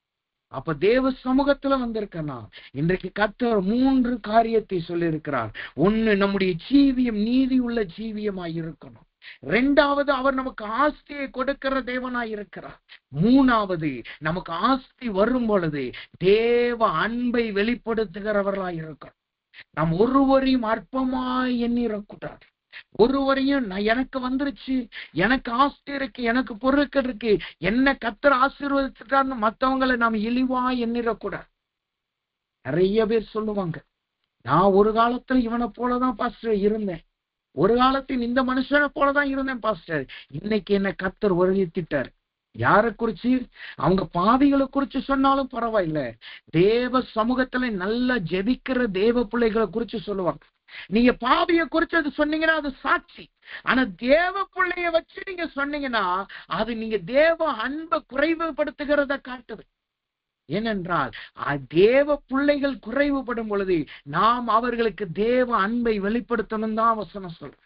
அப்ப தேவ சமூகத்துல வந்திருக்கனா, இன்றைக்கு கர்த்தர் 3 காரியத்தை சொல்லி இருக்கிறார். 1, நம்முடைய ஜீவியம் நீதி உள்ள ஜீவியமாய் இருக்கணும். 2வது, அவர் நமக்கு ஆஸ்தியை கொடுக்கிற தேவனாய் இருக்கிறார். 3வது, நமக்கு ஆஸ்தி வரும் பொழுது தேவ அன்பை வெளிப்படுத்துகிறவர்களாய் இருக்கணும். நாம் ஒருவரையும் அற்பமாய் எண்ணிடக்கூடாது. ஒருவரையும் எனக்கு வந்துருச்சு, எனக்கு ஆஸ்தி இருக்கு, எனக்கு பொருட்கள் இருக்கு, என்ன கர்த்தர் ஆசீர்வதிச்சுட்டார்னு மற்றவங்களை நாம் இழிவா எண்ணிடக்கூடாது. நிறைய பேர் சொல்லுவாங்க, நான் ஒரு காலத்துல இவனை போலதான் பாஸ்டர் இருந்தேன், ஒரு காலத்தில் இந்த மனுஷனை போலதான் இருந்தேன் பாஸ்டர், இன்னைக்கு என்ன கர்த்தர் உயர்த்திட்டார். யாரை குறிச்சு? அவங்க பாவிகளை குறிச்சு சொன்னாலும் பரவாயில்ல, தேவ சமூகத்துல நல்லா ஜெபிக்கிற தேவ பிள்ளைகளை குறிச்சு சொல்லுவாங்க. நீங்க பாவிய குறிச்சு அது சொன்னீங்கன்னா அது சாட்சி. ஆனா தேவ பிள்ளைய வச்சு நீங்க சொன்னீங்கன்னா அது நீங்க தேவ அன்பை குறைவுபடுத்துகிறத காட்டுது. ஏனென்றால் தேவ பிள்ளைகள் குறைவுபடும் பொழுது நாம் அவர்களுக்கு தேவ அன்பை வெளிப்படுத்தணும் தான் வசனம் சொல்றேன்.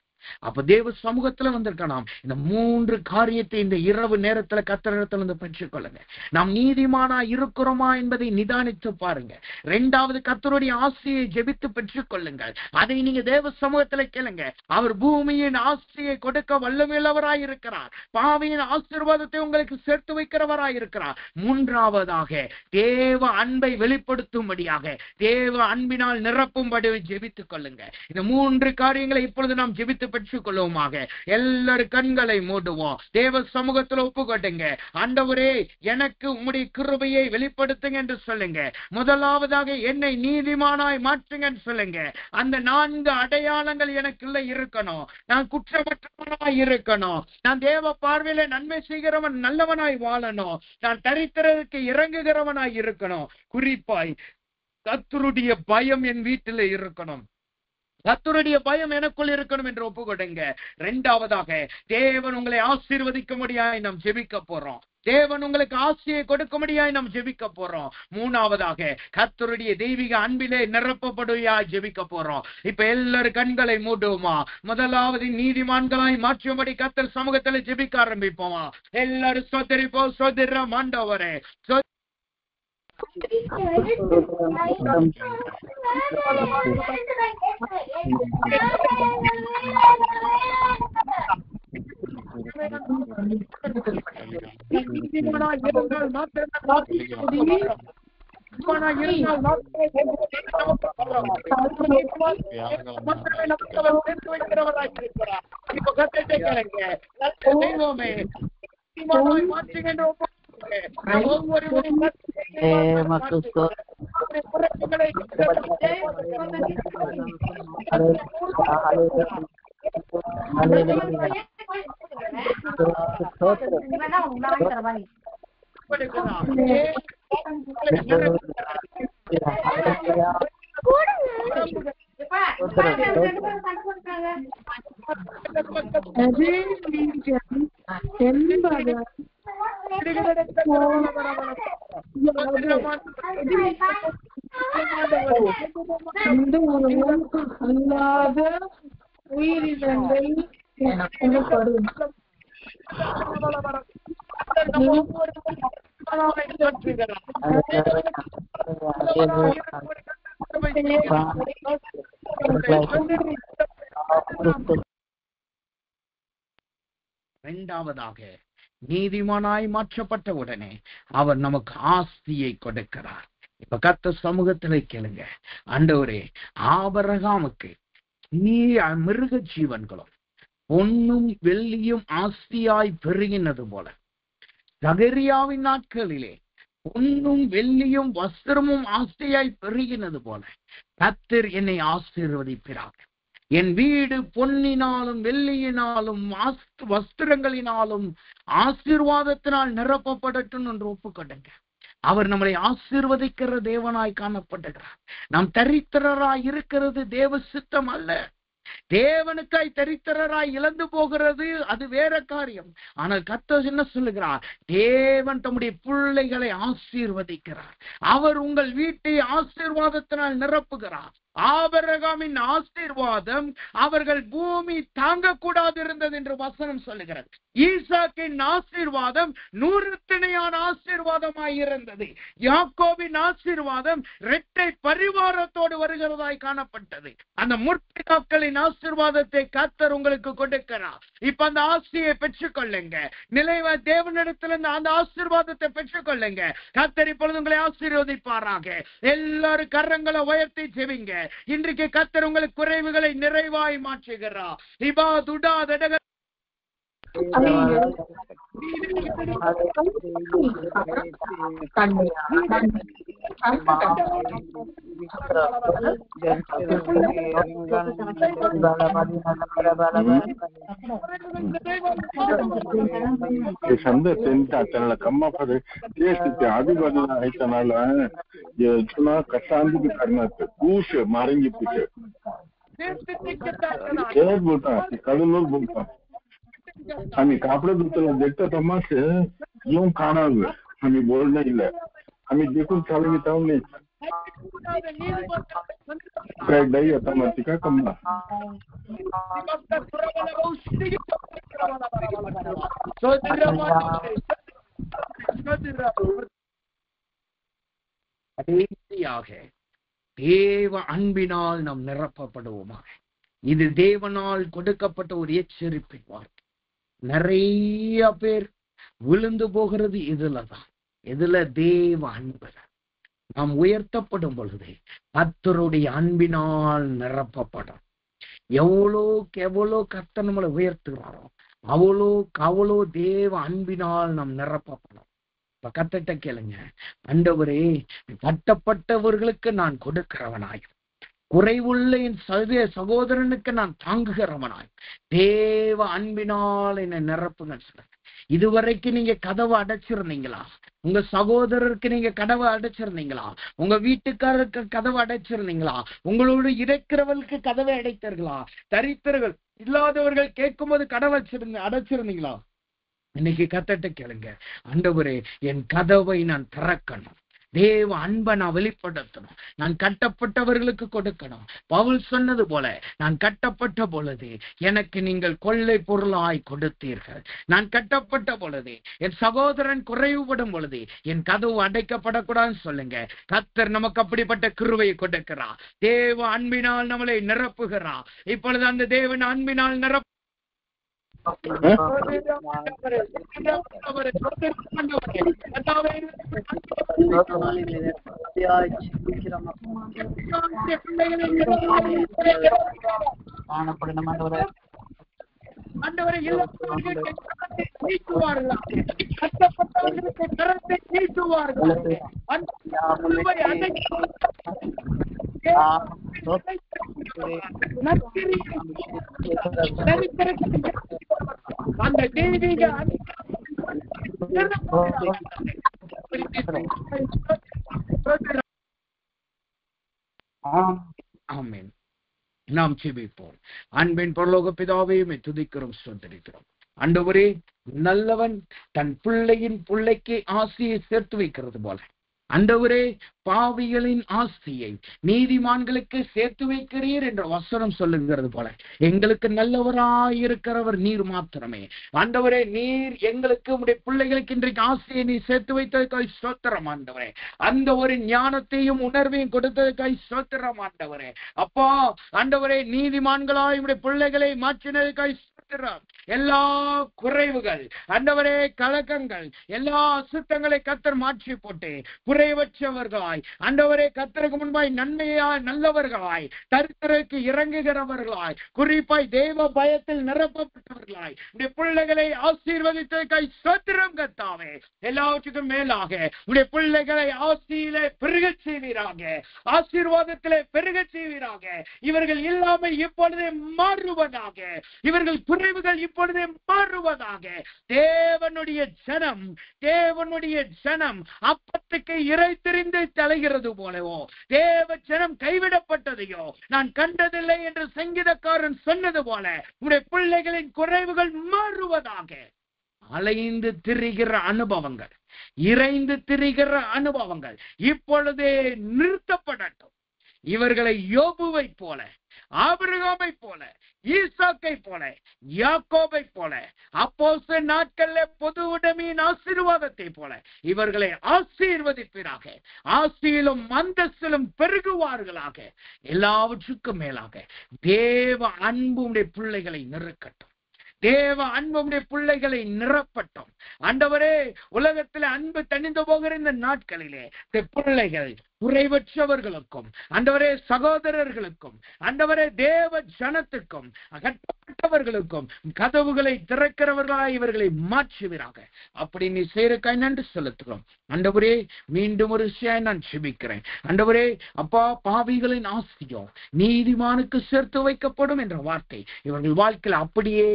அப்ப தேவ சமூகத்துல வந்திருக்கலாம். இந்த 3 காரியத்தை இந்த இரவு நேரத்துல கர்த்தரிடத்துல இருந்து பெற்றுக்கொள்ளுங்க. நாம் நீதிமானா இருக்கிறோமா என்பதை நிதானித்து பாருங்க. 2வது, கர்த்தருடைய ஆசையை ஜெபித்து பெற்றுக்கொள்ளுங்கள். அதை நீங்க தேவ சமூகத்துல கேளுங்க. அவர் பூமியின் ஆசையை கொடுக்க வல்லமையுள்ளவராய் இருக்கிறார். பாவியின் ஆசீர்வாதத்தை உங்களுக்கு சேர்த்து வைக்கிறவராய் இருக்கிறார். 3வதாக, தேவ அன்பை வெளிப்படுத்தும்படியாக தேவ அன்பினால் நிரப்பும்படி ஜெபித்துக் கொள்ளுங்க. இந்த 3 காரியங்களை இப்பொழுது நாம் ஜெபித்து பெற்றுக் கொள்வோமாக. எல்லாரும் கண்களை மூடுவோம். தேவ சமூகத்தில் ஒப்புக்கொட்டுங்க. ஆண்டவரே, எனக்கு உம்முடைய கிருபையை வெளிப்படுத்துங்க என்று சொல்லுங்க. முதலாவதாக, என்னை நீதிமானாய் மாற்றுங்கன்னு சொல்லுங்க. அந்த 4 அடையாளங்கள் எனக்குள்ள இருக்கணும். நான் குற்றமற்றவனாய் இருக்கணும். நான் தேவ பார்வையில நன்மை செய்கிறவன் நல்லவனாய் வாழணும். நான் தரித்திரருக்கு இறங்குகிறவனாய் இருக்கணும். குறிப்பாய் கர்த்தருடைய பயம் என் வீட்டில் இருக்கணும். கர்த்தருடைய பயம் எனக்குள் இருக்கணும் என்று ஒப்புக்கொடுங்க. 2வதாக, தேவன் உங்களை ஆசீர்வதிக்கும்படியாய் நாம் ஜெபிக்க போறோம். தேவன் உங்களுக்கு ஆசையை கொடுக்கும்படியாய் நாம் ஜெபிக்க போறோம். 3வதாக, கர்த்தருடைய தெய்வீக அன்பிலே நிரப்பப்படுவாய் ஜெபிக்க போறோம். இப்ப எல்லாரும் கண்களை மூடுவோமா? முதலாவது, நீதிமான்களாய் மாற்றும்படி கர்த்தர் சமூகத்துல ஜெபிக்க ஆரம்பிப்போமா? எல்லாரும் சோதரிப்போம். சோதரிரம் ஆண்டவரே, அல்லாத உயிரினங்கள் எனப்படும். இரண்டாவதாக, நீதிமானாய் மாற்றப்பட்ட உடனே அவர் நமக்கு ஆஸ்தியை கொடுக்கிறார். இப்ப கர்த்தர் சமூகத்திலே கேளுங்க, ஆண்டவரே, ஆபிரகாமுக்கு மிருக ஜீவன்களும் பொன்னும் வெள்ளியும் ஆஸ்தியாய் பெருகினது போல சகரியாவின் நாட்களிலே பொன்னும் வெள்ளியும் வஸ்திரமும் ஆஸ்தியாய் பெருகினது போல கர்த்தர் என்னை ஆசீர்வதிக்கிறார். என் வீடு பொன்னினாலும் வெள்ளியினாலும் வஸ்திரங்களினாலும் ஆசீர்வாதத்தினால் நிரப்பப்படட்டும் என்று ஒப்புக்கொண்டுங்க. அவர் நம்மளை ஆசீர்வதிக்கிற தேவனாய் காணப்படுகிறார். நாம் தரித்திரராய் இருக்கிறது தேவ சித்தம் அல்ல. தேவனுக்காய் தரித்திரராய் இழந்து போகிறது அது வேற காரியம். ஆனால் கர்த்தர் என்ன சொல்லுகிறார்? தேவன் தம்முடைய பிள்ளைகளை ஆசீர்வதிக்கிறார். அவர் உங்கள் வீட்டை ஆசீர்வாதத்தினால் நிரப்புகிறார். ஆபிரகாமின் ஆசீர்வாதம் அவர்கள் பூமி தாங்கக்கூடாது இருந்தது என்று வசனம் சொல்லுகிறது. ஈசாக்கின் ஆசீர்வாதம் 100 திணையான ஆசீர்வாதமாய் இருந்தது. யாக்கோபின் ஆசீர்வாதம் இரட்டை பரிவாரத்தோடு வருகிறதாய் காணப்பட்டது. அந்த முற்பிதாக்களின் ஆசீர்வாதத்தை கர்த்தர் உங்களுக்கு கொடுக்கிறார். இப்ப அந்த ஆசையை பெற்றுக்கொள்ளுங்க. நிலைவ தேவனிடத்திலிருந்து அந்த ஆசீர்வாதத்தை பெற்றுக்கொள்ளுங்க. கர்த்தர் இப்பொழுது உங்களை ஆசீர்வதிப்பாராக. எல்லாரும் கரங்களை உயர்த்தி ஜெபிங்க. இன்றைக்கு கர்த்தர் உங்களுக்கு குறைவுகளை நிறைவாய் மாற்றுகிறார். कशांती करना पूछ मारेंगे पीछे बोलता कल लोग बोलता हमें कापड़े धुतला देखता तमाशे यूं खाना हुए हमें बोलना ही हमें देखो चलेंगे तब नहीं डई होता मर्ती का कमला தேவ அன்பினால் நாம் நிரப்பப்படுவோமாக. இது தேவனால் கொடுக்கப்பட்ட ஒரு எச்சரிப்பின் வார்த்தை. நிறைய பேர் விழுந்து போகிறது இதுலதான். இதுல தேவ அன்பு நாம் உயர்த்தப்படும் பொழுது கர்த்தருடைய அன்பினால் நிரப்பப்படும். எவ்வளோ கர்த்தர் நம்மளை உயர்த்துகிறாரோ அவ்வளோ தேவ அன்பினால் நாம் நிரப்பப்படும். இப்ப கர்த்தர்ட்ட கேளுங்க, ஆண்டவரே, கட்டப்பட்டவர்களுக்கு நான் கொடுக்கிறவனாய், குறைவுள்ள என் சகோதரனுக்கு நான் தாங்குகிறவனாய் தேவ அன்பினால் என்னை நிரப்புங்க. இதுவரைக்கும் நீங்க கதவை அடைச்சிருந்தீங்களா? உங்க சகோதரருக்கு நீங்க கதவை அடைச்சிருந்தீங்களா? உங்க வீட்டுக்காரருக்கு கதவை அடைச்சிருந்தீங்களா? உங்களோடு இருக்கிறவர்களுக்கு கதவை அடைத்தீர்களா? தரித்திரர்கள் இல்லாதவர்கள் கேட்கும் போது கதவை அடைச்சிருந்தீங்களா? இன்னைக்கு கர்த்தர்ட்ட கேளுங்க, ஆண்டவரே, என் கதவை நான் திறக்கணும். தேவ அன்பை நான் வெளிப்படுத்தணும். நான் கட்டப்பட்டவர்களுக்கு கொடுக்கணும். பவுல் சொன்னது போல, நான் கட்டப்பட்ட பொழுது எனக்கு நீங்கள் கொள்ளை பொருளாய் கொடுத்தீர்கள். நான் கட்டப்பட்ட பொழுது, என் சகோதரன் குறைவுபடும் பொழுது என் கதவு அடைக்கப்படக்கூடாதுன்னு சொல்லுங்க. கர்த்தர் நமக்கு அப்படிப்பட்ட கிருபையை கொடுக்கிறார். தேவ அன்பினால் நம்மளை நிரப்புகிறார். இப்பொழுது அந்த தேவன் அன்பினால் நிரப்பு அந்த தெய்வீக ஆமென். நாம் ஜெபிப்போம். அன்பின் பரலோக பிதாவே, உம்மை துதிக்கிறோம், ஸ்தோத்திரிக்கிறோம். ஆண்டவரே, நல்லவன் தன் பிள்ளைக்கு ஆசையை சேர்த்து வைக்கிறது போல ஆண்டவரே, பாவிகளின் ஆஸ்தியை நீதிமான்களுக்கு சேர்த்து வைக்கிறீர் என்ற வசனம் சொல்லுகிறது போல எங்களுக்கு நல்லவராயிருக்கிறவர் நீர் மாத்திரமே. ஆண்டவரே, நீர் எங்களுக்கு உடைய பிள்ளைகளுக்கு இன்றைக்கு ஆசையை நீ சேர்த்து வைத்ததுக்காய் ஸ்தோத்திரம் ஆண்டவரே. அந்த ஒரு ஞானத்தையும் உணர்வையும் கொடுத்ததுக்காய் ஸ்தோத்திரம் ஆண்டவரே. அப்பா ஆண்டவரே, நீதிமான்களாய் உடைய பிள்ளைகளை மாற்றினதுக்காய் ஸ்தோத்திரம். எல்லா குறைவுகள் ஆண்டவரே, கலக்கங்கள், எல்லா அசுத்தங்களை கர்த்தர் மாற்றி போட்டு குறைவற்றவர்களாய் ஆண்டவரே, கர்த்தருக்கு முன்பாய் நன்மையாய் நல்லவர்களாய் தரித்திரருக்கு இறங்குகிறவர்களாய் குறிப்பாய் தேவ பயத்தில் நிரப்பப்பட்டவர்களாய் உடைய பிள்ளைகளை ஆசீர்வதித்ததற்காய் ஸ்தோத்திரம் கர்த்தாவே. எல்லாவற்றுக்கும் மேலாக உடைய பிள்ளைகளை ஆசையிலே பெருகச் செய்வீராக, ஆசீர்வாதத்திலே பெருகச் செய்வீராக. இவர்கள் இல்லாமல் இப்பொழுதே மாறுவதாக, இவர்கள் குறைவுகள் இப்பொழுதே மாறுவதாக. தேவனுடைய ஜனம் அப்பத்துக்கு இறைத்திரிந்து தலைகிறது போலவோ, தேவ ஜனம் கைவிடப்பட்டதையோ நான் கண்டதில்லை என்று சங்கீதக்காரன் சொன்னது போல உடைய பிள்ளைகளின் குறைவுகள் மாறுவதாக. அலைந்து திரிகிற அனுபவங்கள், இறைந்து திரிகிற அனுபவங்கள் இப்பொழுதே நிறுத்தப்படட்டும். இவர்களை யோபுவை போல, ஆபிரகாமை போல, ஈசாக்கை போல, யாக்கோபை போல, அப்போஸ்தலர் நாட்களிலே பொது உடைமையின் ஆசீர்வாதத்தை போல இவர்களை ஆசீர்வதிப்பீராக. ஆசையிலும் அந்தஸ்திலும் பெருகுவார்களாக. எல்லாவற்றுக்கும் மேலாக தேவ அன்பு உடைய பிள்ளைகளை நிறுக்கட்டும். தேவ அன்புடைய பிள்ளைகளை நிரப்பட்டும். ஆண்டவரே, உலகத்தில் அன்பு தணிந்து போகிற இந்த நாட்களிலே பிள்ளைகள் குறைவற்றவர்களுக்கும் ஆண்டவரே, சகோதரர்களுக்கும் ஆண்டவரே, தேவ ஜனத்துக்கும் கட்டப்பட்டவர்களுக்கும் கதவுகளை திறக்கிறவர்களாய் இவர்களை மாற்றுவீராக. அப்படி நீ செய்யறக்காய் நன்றி செலுத்துகிறோம் ஆண்டவரே. மீண்டும் ஒரு விஷயம் நான் ஜெபிக்கிறேன் ஆண்டவரே. அப்பா, பாவிகளின் ஆசையோ நீதிமானுக்கு சேர்த்து வைக்கப்படும் என்ற வார்த்தை இவர்கள் வாழ்க்கையில் அப்படியே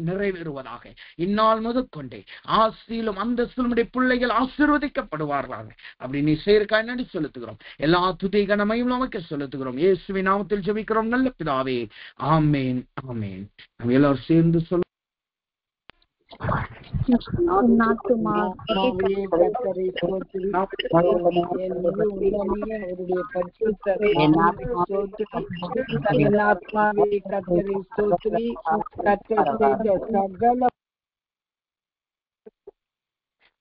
நிறைவேறுவதாக. இந்நாள் முதற்கொண்டே ஆசையிலும் அந்தஸ்திலும் பிள்ளைகள் ஆசீர்வதிக்கப்படுவார்களாக. அப்படி நீ செய்யறக்காய் நன்றி செலுத்துகிறோம். எல்லா துதி கனமையும் நமக்கு செலுத்துகிறோம். இயேசுவின் நாமத்தில் ஜெபிக்கிறோம் நல்ல பிதாவே, ஆமென், ஆமென். நம்ம எல்லாரும் சேர்ந்து சொல்ல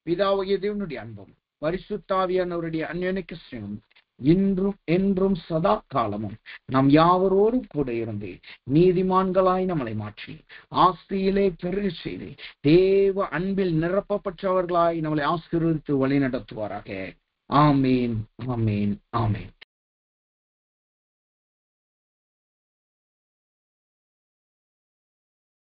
பிதாவாகிய தேவனுடைய அன்பும் பரிசுத்தாவியானவருடைய அன்யோன்ய ஸ்நேகமும் இன்றும் என்றும் சதா காலமும் நாம் யாவரோடும் கூட இருந்து நீதிமான்களாய் நம்மளை மாற்றி ஆஸ்தியிலே பெருக செய்து தேவ அன்பில் நிரப்பப்பட்டவர்களாய் நம்மளை ஆசீர்வதித்து வழி நடத்துவாராக. ஆமேன், ஆமேன், ஆமேன்.